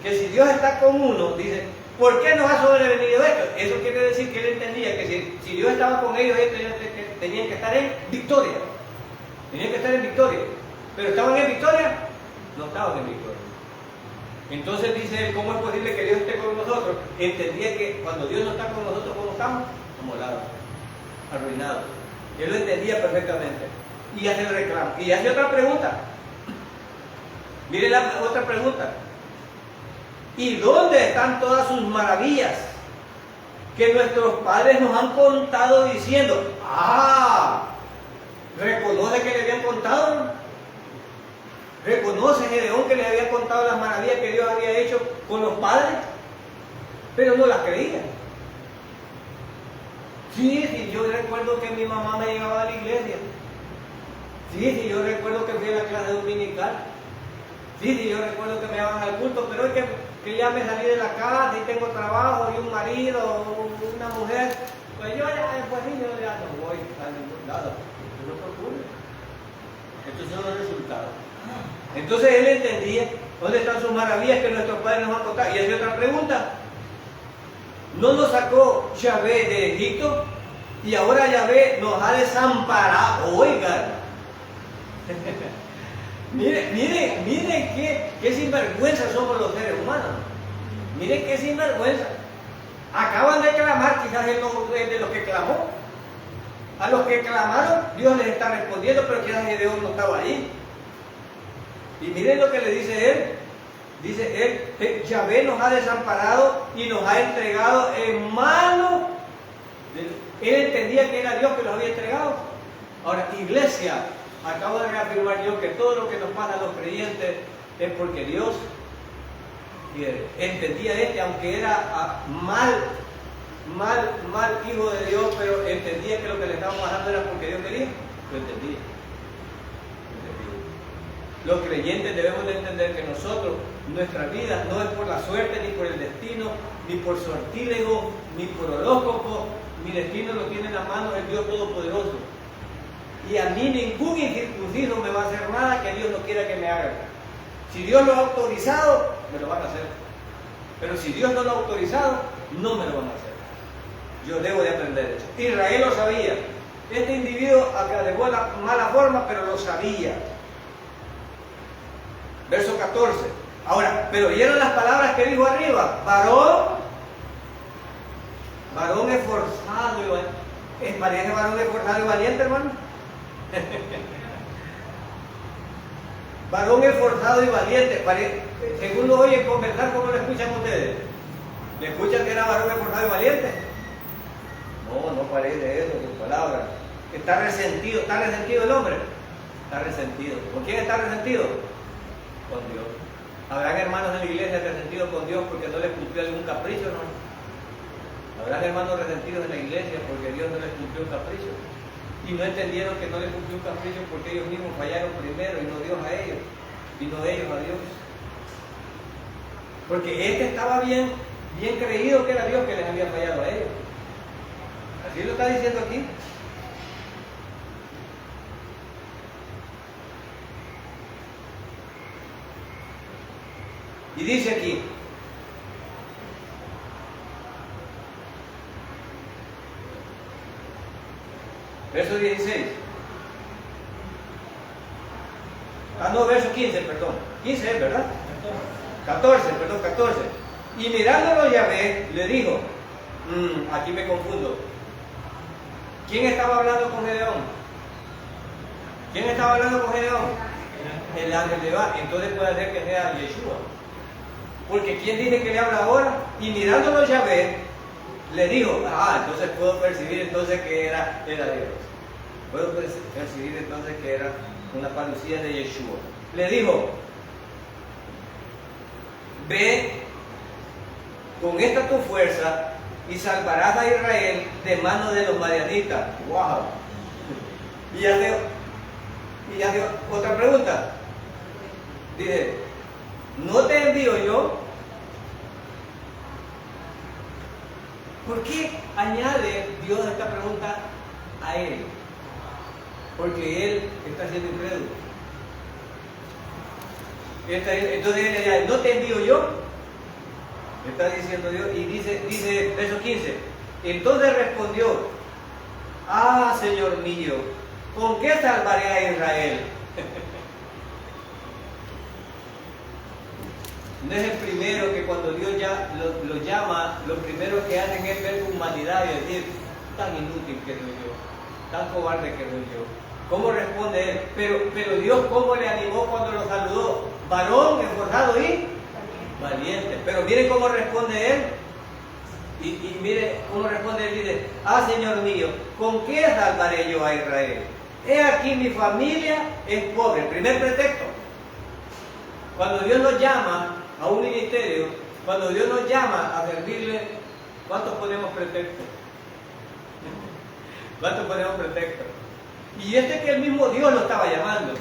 que si Dios está con uno, dice, ¿por qué nos ha sobrevenido esto? Eso quiere decir que él entendía que si Dios estaba con ellos, ellos tenían que estar en victoria. Tenían que estar en victoria. Pero ¿estaban en victoria? No estaban en victoria. Entonces dice él, ¿cómo es posible que Dios esté con nosotros? Entendía que cuando Dios no está con nosotros, ¿cómo estamos? Amolados, arruinados. Él lo entendía perfectamente. Y hace el reclamo. Y hace otra pregunta. Miren la otra pregunta. ¿Y dónde están todas sus maravillas que nuestros padres nos han contado diciendo? ¿Reconoce que le habían contado? ¿Reconoce Gedeón que le había contado las maravillas que Dios había hecho con los padres? Pero no las creía. Sí, yo recuerdo que mi mamá me llevaba a la iglesia. Sí, yo recuerdo que fui a la clase dominical. Sí, yo recuerdo que me llevaban al culto, pero es que ya me salí de la casa y tengo trabajo y un marido, una mujer. Pues yo ya no voy a ningún lado. No procure. Estos son los resultados. Entonces él entendía dónde están sus maravillas que nuestros padres nos han contado. Y hace otra pregunta. ¿No nos sacó Yahvé de Egipto? Y ahora Yahvé nos ha desamparado. Oigan. miren qué sinvergüenza somos los seres humanos. Miren qué sinvergüenza. Acaban de clamar, quizás es de los que clamó. A los que clamaron, Dios les está respondiendo, pero quizás Dios no estaba ahí. Y miren lo que le dice él. Dice él, Yahvé nos ha desamparado y nos ha entregado en mano. Él entendía que era Dios que los había entregado. Ahora, iglesia, acabo de reafirmar yo que todo lo que nos pasa a los creyentes es porque Dios entendía aunque era mal hijo de Dios, pero entendía que lo que le estaba pasando era porque Dios quería. Lo entendía. Los creyentes debemos de entender que nosotros, nuestra vida no es por la suerte, ni por el destino, ni por sortílego, ni por horóscopo. Mi destino lo tiene en la mano del Dios Todopoderoso. Y a mí ningún incircunciso me va a hacer nada que Dios no quiera que me haga. Si Dios lo ha autorizado, me lo van a hacer. Pero si Dios no lo ha autorizado, no me lo van a hacer. Yo debo de aprender eso. Israel lo sabía. Este individuo acá de buena mala forma, pero lo sabía. Verso 14. Ahora, pero ¿oyeron las palabras que dijo arriba? Varón esforzado y valiente. ¿Parece varón esforzado y valiente, hermano? Varón esforzado y valiente. Según lo oyen conversar, ¿cómo lo escuchan ustedes? ¿Le escuchan que era varón esforzado y valiente? No parece eso, sus palabras. ¿Está resentido el hombre? Está resentido. ¿Con quién está resentido? Con Dios. ¿Habrán hermanos en la iglesia resentidos con Dios porque no les cumplió algún capricho? No. ¿Habrán hermanos resentidos en la iglesia porque Dios no les cumplió un capricho? Y no entendieron que no les cumplió un capricho porque ellos mismos fallaron primero y no Dios a ellos, y no ellos a Dios. Porque estaba bien creído que era Dios que les había fallado a ellos. Así lo está diciendo aquí. Y dice aquí, verso 16. No, verso 15, perdón. 15 es, ¿verdad? 14, perdón, 14. Y mirándolo Yahvé, le dijo, aquí me confundo. ¿Quién estaba hablando con Gedeón? ¿Quién estaba hablando con Gedeón? El ángel de Jehová. Entonces puede ser que sea Yeshua. Porque ¿quién dice que le habla ahora? Y mirándolo Yahvé, le dijo, entonces puedo percibir entonces que era Dios. Puedo percibir entonces que era una parucía de Yeshua. Le dijo, ve con esta tu fuerza y salvarás a Israel de manos de los madianitas. ¡Wow! Y hace otra pregunta. Dice, ¿no te envío yo? ¿Por qué añade Dios esta pregunta a él? Porque él está siendo incrédulo. Entonces él dice, ¿no te envío yo? Está diciendo Dios, y dice verso 15, entonces respondió, Señor mío, ¿con qué salvaré a Israel? No es el primero que cuando Dios ya lo llama, lo primero que hacen es ver su humanidad y decir, tan inútil que soy yo, tan cobarde que soy yo. ¿Cómo responde él? Pero Dios, ¿cómo le animó cuando lo saludó? Varón, esforzado y valiente. Pero mire cómo responde él. Y mire cómo responde él. Dice, Señor mío, ¿con qué salvaré yo a Israel? He aquí mi familia es pobre. Primer pretexto. Cuando Dios nos llama a un ministerio, cuando Dios nos llama a servirle, ¿cuántos ponemos pretextos? ¿Cuántos ponemos pretextos? Y que el mismo Dios lo estaba llamando.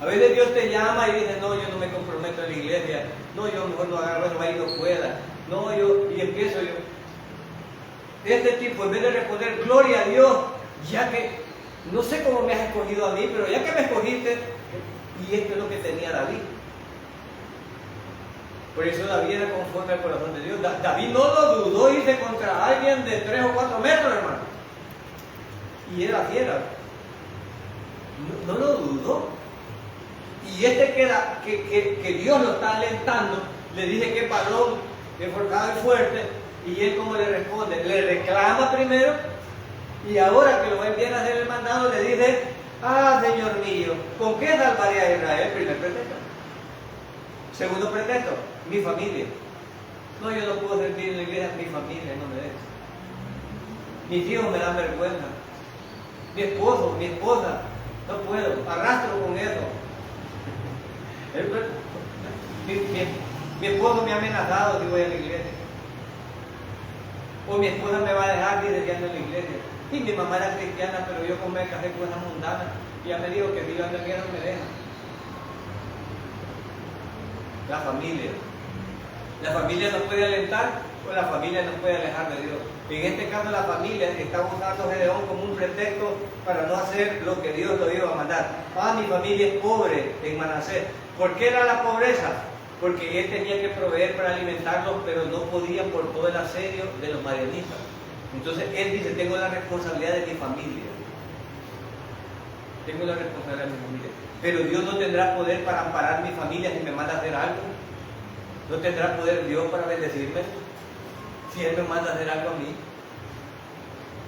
A veces Dios te llama y dice, no, yo no me comprometo en la iglesia, no, yo mejor no agarro eso ahí no pueda, no, y empiezo yo. Este tipo, en vez de responder, gloria a Dios, ya que, no sé cómo me has escogido a mí, pero ya que me escogiste, y esto es lo que tenía David. Por eso David era conforme al corazón de Dios. David no lo dudó irse contra alguien de 3 o 4 metros, hermano. Y era fiera. No lo dudó. Y que Dios lo está alentando, le dice que paró, que forjado y fuerte, y él como le responde, le reclama primero, y ahora que lo va a enviar a hacer el mandado, le dice, Señor mío, ¿con qué salvaré a Israel? Primer pretexto. Segundo pretexto, mi familia. No, yo no puedo servir en la iglesia, mi familia no me deja. Mis hijos me dan vergüenza. Mi esposo, mi esposa, no puedo, arrastro con eso. Mi esposo me ha amenazado si voy a la iglesia. O mi esposa me va a dejar que ando en la iglesia. Y mi mamá era cristiana, pero yo como me casé con una mundana, y ya me dijo que si yo ando en guerra me deja. La familia. La familia nos puede alentar o la familia nos puede alejar de Dios. En este caso la familia está usando a Gedeón como un pretexto para no hacer lo que Dios lo iba a mandar. Mi familia es pobre en Manasés. ¿Por qué era la pobreza? Porque él tenía que proveer para alimentarlos, pero no podía por todo el asedio de los madianitas. Entonces él dice, tengo la responsabilidad de mi familia. Tengo la responsabilidad de mi familia. Pero Dios no tendrá poder para amparar mi familia si me manda a hacer algo. No tendrá poder Dios para bendecirme si Él me manda a hacer algo a mí.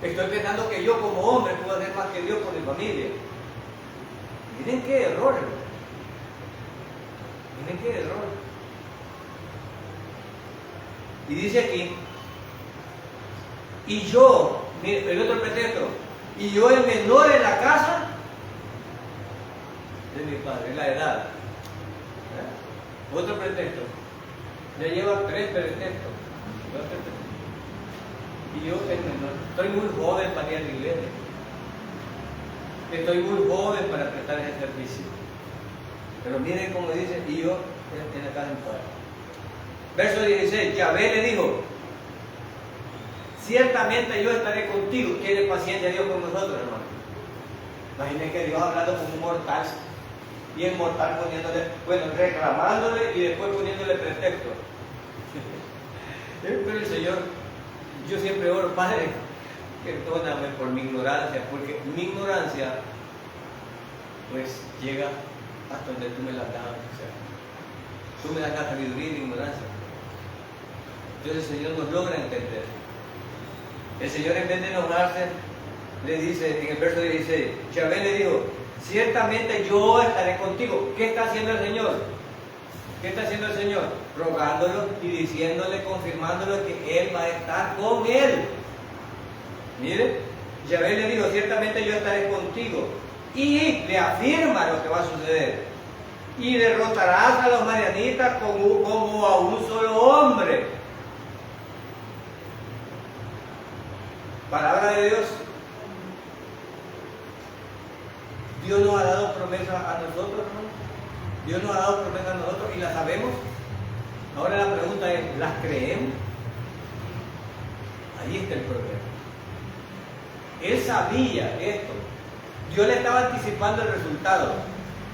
Estoy pensando que yo como hombre puedo hacer más que Dios por mi familia. Miren qué error. Miren qué error. Y dice aquí, y yo, miren, el otro pretexto, y yo el menor en la casa de mi padre, la edad. Otro pretexto. Ya lleva 3 pretextos. Y yo el menor. Estoy muy joven para ir a la iglesia. Estoy muy joven para prestar ese servicio. Pero miren cómo dice, y yo en la casa de mi padre. Verso 16, Yahvé le dijo, ciertamente yo estaré contigo. Tiene paciencia Dios con nosotros, hermano. Imaginen que Dios hablando con un mortal. y el mortal poniéndole, bueno, reclamándole y después poniéndole pretexto. Pero el Señor, yo siempre oro, Padre, perdóname por mi ignorancia, porque mi ignorancia pues llega hasta donde tú me la das, o sea, tú me das la sabiduría y la ignorancia. Entonces el Señor nos logra entender. El Señor, en vez de enojarse, le dice en el verso 16, Yahvé le dijo, ciertamente yo estaré contigo. ¿Qué está haciendo el Señor? ¿Qué está haciendo el Señor? Rogándolo y diciéndole, confirmándolo que Él va a estar con él. Mire, Yahvé le dijo, ciertamente yo estaré contigo. Y le afirma lo que va a suceder. Y derrotarás a los madianitas como a un solo hombre. Palabra de Dios. Dios nos ha dado promesas a nosotros, ¿no? Dios nos ha dado promesas a nosotros y las sabemos. Ahora la pregunta es, ¿las creemos? Ahí está el problema. Él sabía esto. Dios le estaba anticipando el resultado.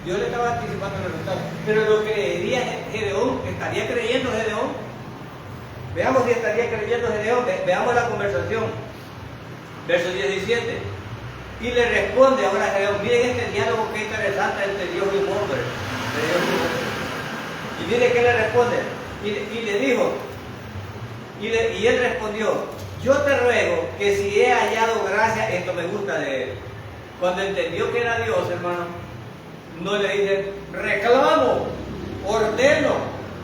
Dios le estaba anticipando el resultado. Pero lo creería Gedeón. ¿Estaría creyendo Gedeón? Veamos si estaría creyendo Gedeón. Veamos la conversación. Verso 17. Y le responde ahora a Gedeón. Miren este diálogo que interesante entre Dios y un hombre. Y mire que le responde. Y le dijo. Y él respondió. Yo te ruego que si he hallado gracia, esto me gusta de él. Cuando entendió que era Dios, hermano, no le dice reclamo, ordeno,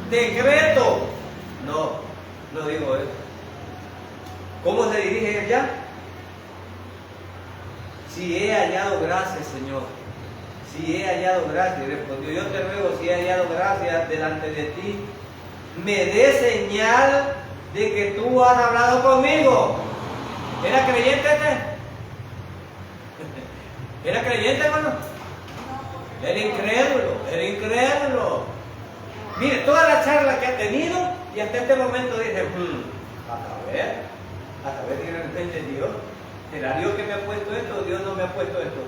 decreto. No digo eso. ¿Cómo se dirige él ya? Si he hallado gracia, Señor. Si he hallado gracia, y respondió, yo te ruego, si he hallado gracia delante de ti, me dé señal de que tú has hablado conmigo. ¿Era creyente este? ¿Era creyente, hermano? Era incrédulo. Mire, toda la charla que ha tenido y hasta este momento dice, a saber si realmente es Dios. ¿Será Dios que me ha puesto esto o Dios no me ha puesto esto?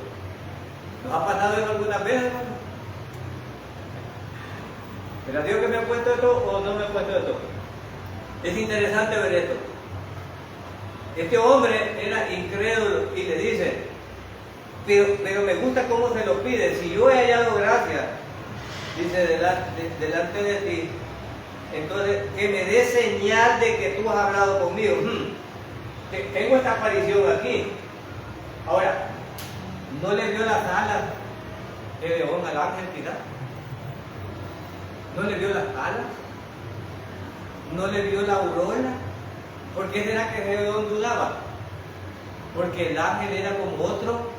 ¿Nos ha pasado eso alguna vez, hermano? ¿Será Dios que me ha puesto esto o no me ha puesto esto? Es interesante ver esto. Este hombre era incrédulo y le dice, pero me gusta cómo se lo pide. Si yo he hallado gracia, dice, delante de ti, entonces que me dé señal de que tú has hablado conmigo. Tengo esta aparición aquí. Ahora, ¿no le vio las alas Gedeón al ángel tirar? ¿No le vio las alas? ¿No le vio la aurora? ¿Por qué será que Gedeón dudaba? Porque el ángel era como otro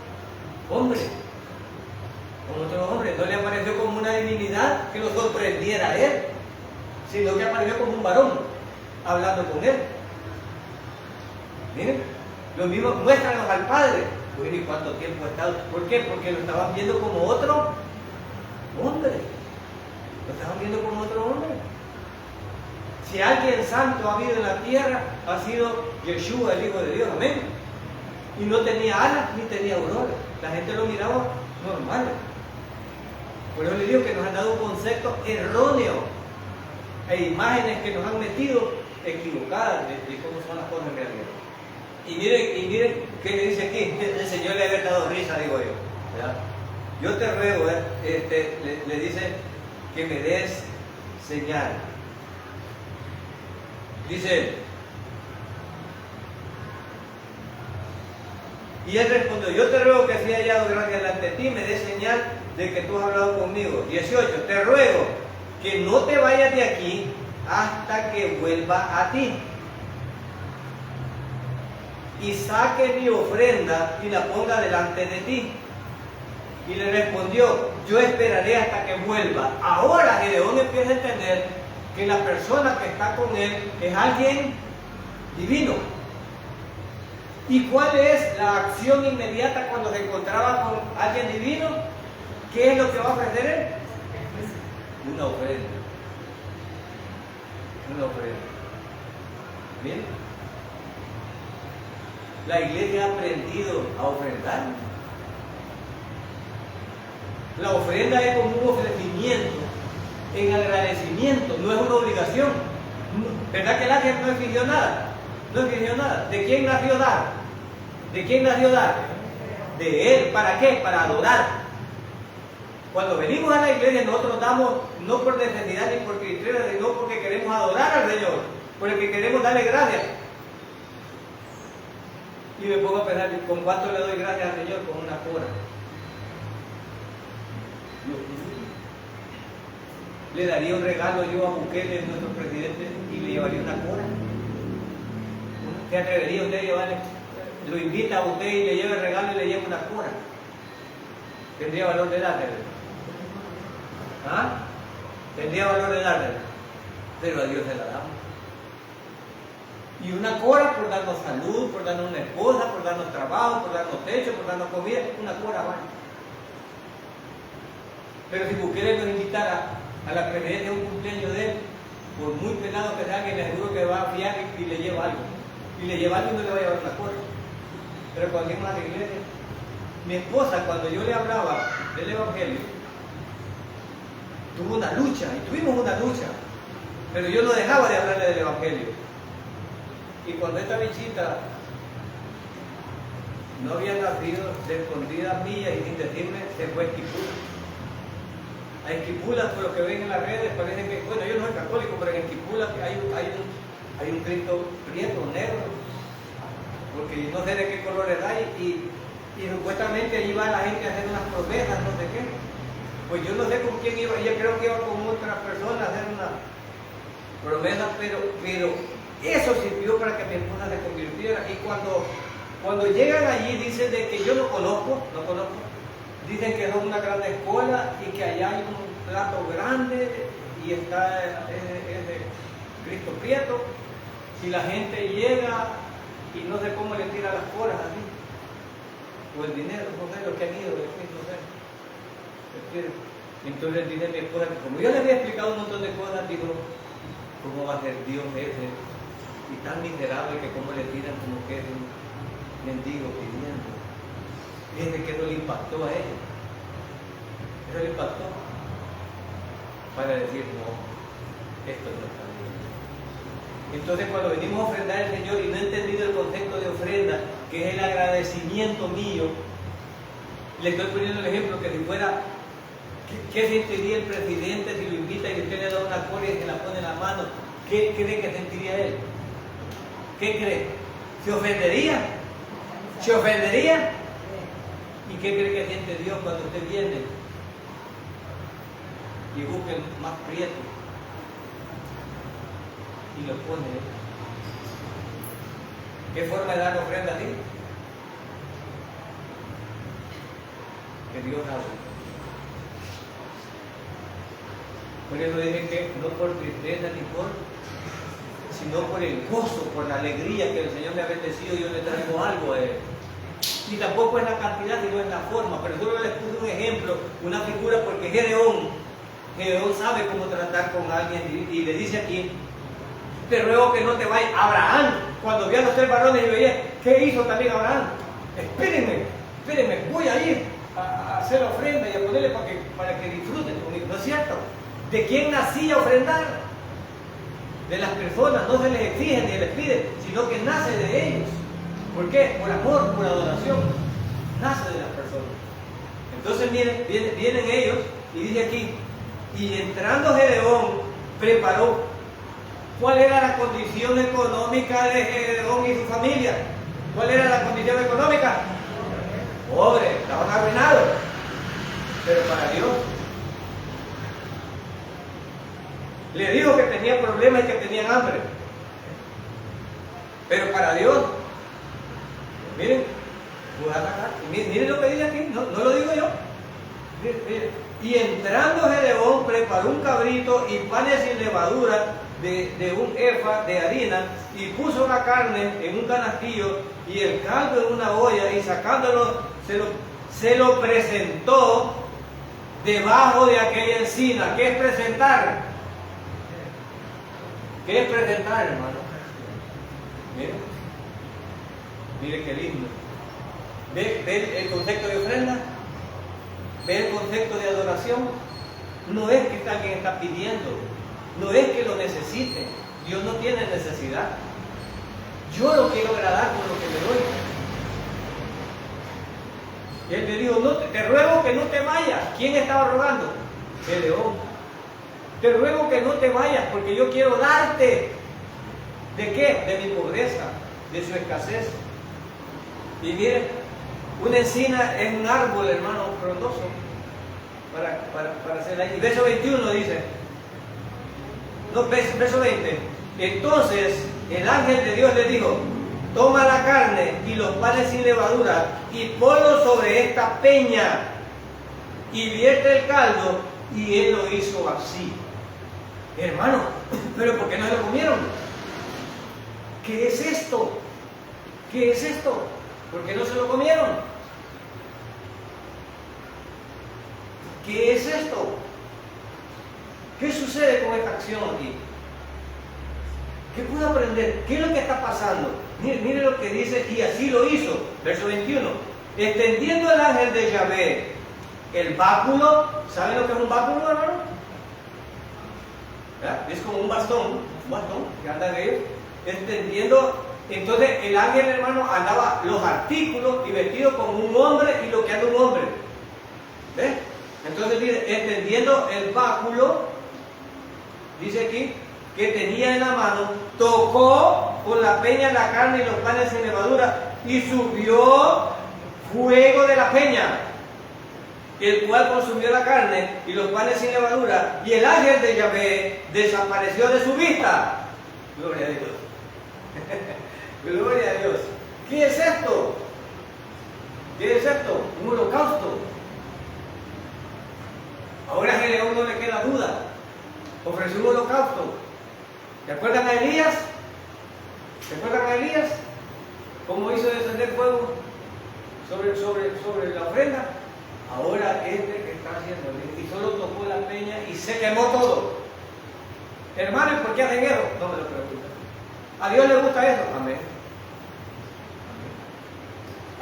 hombre. No le apareció como una divinidad que lo sorprendiera a él, sino que apareció como un varón hablando con él. Miren, lo mismo, muéstranos al Padre. Bueno, ¿y cuánto tiempo ha estado? ¿Por qué? Porque lo estaban viendo como otro hombre. Lo estaban viendo como otro hombre. Si alguien santo ha habido en la tierra, ha sido Yeshua, el Hijo de Dios. Amén. Y no tenía alas ni tenía aurora. La gente lo miraba normal. Por eso le digo que nos han dado un concepto erróneo e imágenes que nos han metido equivocadas de cómo son las cosas en realidad. Y miren qué le dice aquí. El Señor le ha dado risa, digo yo. ¿Verdad? Yo te ruego, le dice que me des señal. Dice, y él respondió, yo te ruego que si he hallado gracia delante de ti, me des señal de que tú has hablado conmigo. 18, te ruego que no te vayas de aquí hasta que vuelva a ti. Y saque mi ofrenda y la ponga delante de ti. Y le respondió, yo esperaré hasta que vuelva. Ahora Gedeón empieza a entender que la persona que está con él es alguien divino. ¿Y cuál es la acción inmediata cuando se encontraba con alguien divino? ¿Qué es lo que va a ofrecer él? Una ofrenda. Una ofrenda. ¿Bien? La iglesia ha aprendido a ofrendar. La ofrenda es como un en agradecimiento, no es una obligación. ¿Verdad que el ángel no exigió nada? No exigió nada. ¿De quién nació dar? ¿De quién nació dar? De él. ¿Para qué? Para adorar. Cuando venimos a la iglesia nosotros damos no por necesidad ni por criterio, sino porque queremos adorar al Señor, porque queremos darle gracias. Y me pongo a pensar, ¿con cuánto le doy gracias al Señor? Con una cora. Le daría un regalo yo a Bukele, nuestro presidente, y le llevaría una cora. ¿Se atrevería usted a llevarle? Lo invita a usted y le lleva el regalo y le lleva una cora. ¿Tendría valor de dársela? ¿Ah? ¿Tendría valor de dársela? Pero a Dios se la damos. Y una cora por darnos salud, por darnos una esposa, por darnos trabajo, por darnos techo, por darnos comida, una cora vale. Pero si Bukele nos invitara a la presidencia de un cumpleaños de él, por muy pelado que sea, que le aseguro que va a fiar y le lleva algo. Y le lleva algo y no le va a llevar una cora. Pero cuando íbamos a la iglesia, mi esposa, cuando yo le hablaba del Evangelio, tuvo una lucha, y tuvimos una lucha, pero yo no dejaba de hablarle del Evangelio. Y cuando esta bichita no había nacido, de escondidas millas y sin decirme, se fue a Esquipula. A Esquipula, por lo que ven en las redes, parece que, bueno, yo no soy católico, pero en Esquipula hay un Cristo prieto, negro, porque no sé de qué colores hay, y supuestamente allí va la gente a hacer unas promesas, no sé qué. Pues yo no sé con quién iba, yo creo que iba con otras personas a hacer una promesa, pero eso sirvió para que mi esposa se convirtiera. Y cuando llegan allí dicen de que yo no conozco, dicen que es una gran escuela y que allá hay un plato grande y está ese Cristo prieto, y la gente llega y no sé cómo le tira las coras así, o el dinero, no sé, lo que han ido, no sé. Entonces dice mi esposa, como yo le había explicado un montón de cosas, digo, ¿cómo va a ser Dios ese? Y tan miserable que como le tiran como que es un mendigo pidiendo. Fíjense que eso le impactó a él. Eso le impactó. Para decir, no, esto no está bien. Entonces cuando venimos a ofrendar al Señor y no he entendido el concepto de ofrenda, que es el agradecimiento mío, le estoy poniendo el ejemplo que si fuera, ¿qué sentiría el presidente si lo invita y usted le da una cora y se la pone en la mano? ¿Qué cree que sentiría él? ¿Qué cree? ¿Se ofendería? ¿Se ofendería? ¿Y qué cree que siente Dios cuando usted viene y busca el más prieto y lo pone? ¿Qué forma de dar ofrenda así? Que Dios hace. Por eso dije que no por tristeza ni sino por el gozo, por la alegría que el Señor me ha bendecido, yo le traigo algo a Él. Y tampoco es la cantidad, sino es la forma. Pero solo les puse un ejemplo, una figura, porque Gedeón sabe cómo tratar con alguien y le dice aquí, te ruego que no te vayas. Abraham, cuando vio a los 3 varones y veía, ¿qué hizo también Abraham? Espérenme, voy a ir a hacer la ofrenda y a ponerle para que disfruten conmigo. ¿No es cierto? ¿De quién nacía ofrendar? De las personas, no se les exige ni les pide, sino que nace de ellos. ¿Por qué? Por amor, por adoración. Nace de las personas. Entonces miren, vienen ellos y dice aquí, y entrando Gedeón, preparó. ¿Cuál era la condición económica de Gedeón y su familia? ¿Cuál era la condición económica? Pobre, estaban arruinados. Pero para Dios, le dijo que tenía problemas y que tenían hambre. Pero para Dios, miren, miren lo que dice aquí, no lo digo yo. Miren. Y entrando Gedeón preparó un cabrito y panes sin levadura de un efa de harina, y puso la carne en un canastillo y el caldo en una olla, y sacándolo se lo presentó debajo de aquella encina. ¿Qué es presentar? ¿Qué es presentar, hermano? Mire qué lindo. ¿Ve el concepto de ofrenda? ¿Ve el concepto de adoración? No es que alguien está pidiendo, no es que lo necesite. Dios no tiene necesidad. Yo lo quiero agradar con lo que le doy. Y él le dijo, no, te ruego que no te vayas. ¿Quién estaba rogando? El león. Te ruego que no te vayas porque yo quiero darte. ¿De qué? De mi pobreza, de su escasez. Y miren, una encina es un árbol, hermano, frondoso para hacer ahí. Y verso 21 dice, no, verso 20. Entonces el ángel de Dios le dijo, toma la carne y los panes sin levadura y ponlos sobre esta peña y vierte el caldo. Y él lo hizo así. Hermano, ¿pero por qué no se lo comieron? ¿Qué es esto? ¿Qué es esto? ¿Por qué no se lo comieron? ¿Qué es esto? ¿Qué sucede con esta acción aquí? ¿Qué puedo aprender? ¿Qué es lo que está pasando? Mire lo que dice, y así lo hizo. Verso 21. Extendiendo el ángel de Yahvé el báculo. ¿Saben lo que es un báculo, hermano? ¿Verdad? Es como un bastón que andan ellos. Extendiendo. Entonces el ángel, hermano, andaba los artículos y vestido como un hombre y lo que anda un hombre. ¿Ves? Entonces dice, extendiendo el báculo, dice aquí, que tenía en la mano, tocó con la peña la carne y los panes sin levadura, y subió fuego de la peña, el cual consumió la carne y los panes sin levadura, y el ángel de Yahvé desapareció de su vista. Gloria a Dios. Gloria a Dios. ¿Qué es esto? ¿Qué es esto? Un holocausto. Ahora a Gedeón no le queda duda. Ofreció un holocausto. ¿Se acuerdan a Elías? ¿Se acuerdan a Elías? ¿Cómo hizo descender fuego sobre la ofrenda? Ahora que está haciendo, y solo tocó la peña y se quemó todo. Hermanos, ¿por qué hacen eso? No me lo preguntan. ¿A Dios le gusta eso? Amén.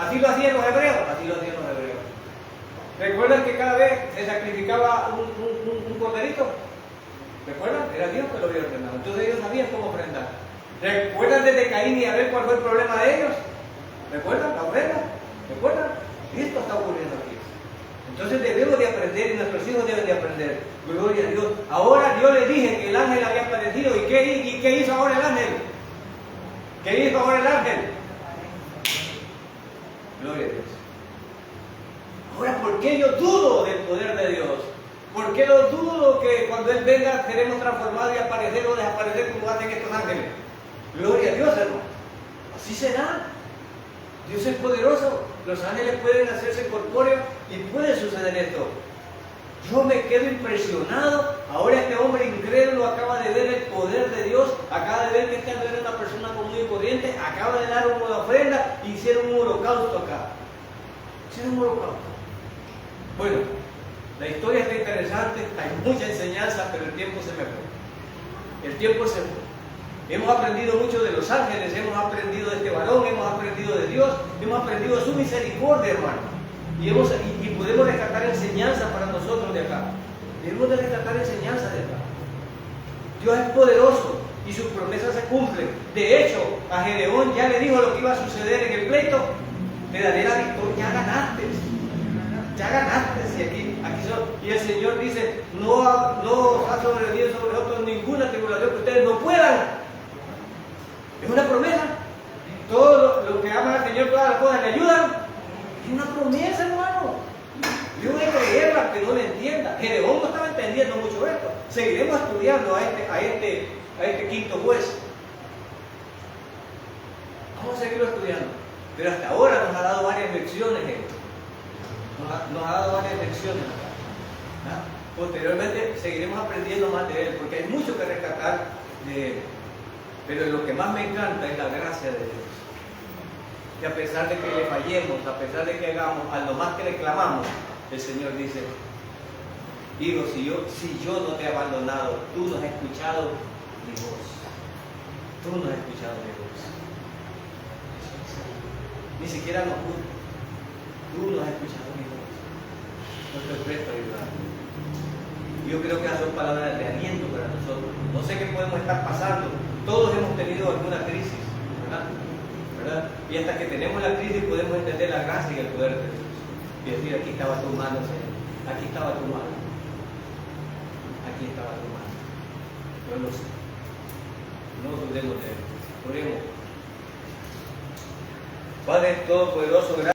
¿Así lo hacían los hebreos? Así lo hacían los hebreos. ¿Recuerdan que cada vez se sacrificaba un corderito? ¿Recuerdan? Era Dios que lo había ordenado. Entonces ellos sabían cómo ofrendar. ¿Recuerdan desde Caín y Abel cuál fue el problema de ellos? ¿Recuerdan la ofrenda? ¿Recuerdan? Y esto está ocurriendo aquí. Entonces debemos de aprender y nuestros hijos deben de aprender. Gloria a Dios. Ahora yo les dije que el ángel había aparecido. ¿Y qué hizo ahora el ángel? ¿Qué hizo ahora el ángel? Gloria a Dios. Ahora, ¿por qué yo dudo del poder de Dios? ¿Por qué yo dudo que cuando Él venga seremos transformados y aparecer o desaparecer como hacen estos ángeles? Gloria a Dios, hermano. Así será. Dios es poderoso. Los ángeles pueden hacerse corpóreos y puede suceder esto. Yo me quedo impresionado. Ahora este hombre incrédulo acaba de ver el poder de Dios, acaba de ver que este no era una persona común y corriente, acaba de dar una ofrenda y hicieron un holocausto acá. Hicieron un holocausto. Bueno, la historia está interesante, hay mucha enseñanza, pero el tiempo se me fue. El tiempo se fue. Hemos aprendido mucho de los ángeles, hemos aprendido de este varón, hemos aprendido de Dios, hemos aprendido de su misericordia, hermano. Y podemos rescatar enseñanza para nosotros de acá. Debemos de rescatar enseñanza de acá. Dios es poderoso y sus promesas se cumplen. De hecho, a Gedeón ya le dijo lo que iba a suceder en el pleito. Te daré la victoria, ya ganaste. Ya ganaste. Y el Señor dice, no ha sobrevenido sobre nosotros ninguna tribulación que ustedes no puedan. Es una promesa. Todos los que aman al Señor, todas las cosas le ayudan. Es una promesa, hermano. Yo voy a creerla, que no le entienda. Gedeón no estaba entendiendo mucho esto. Seguiremos estudiando a este quinto juez. Vamos a seguirlo estudiando. Pero hasta ahora nos ha dado varias lecciones. Nos ha dado varias lecciones. ¿Ah? Posteriormente seguiremos aprendiendo más de él, porque hay mucho que rescatar de él. Pero lo que más me encanta es la gracia de Dios. Que a pesar de que le fallemos, a pesar de que hagamos, a lo más que le clamamos, el Señor dice, hijo, si yo no te he abandonado, tú no has escuchado mi voz. Tú no has escuchado mi voz. Ni siquiera nos juzgas. Tú no has escuchado mi voz. No te presto a ayudar. Y yo creo que esas son palabras de aliento para nosotros. No sé qué podemos estar pasando. Todos hemos tenido alguna crisis, ¿verdad? Y hasta que tenemos la crisis podemos entender la gracia y el poder de Dios. Y decir, aquí estaba tu mano, Señor. Aquí estaba tu mano. Aquí estaba tu mano. Yo lo sé. No dudemos de él. Oremos. Padre Todopoderoso, gracias.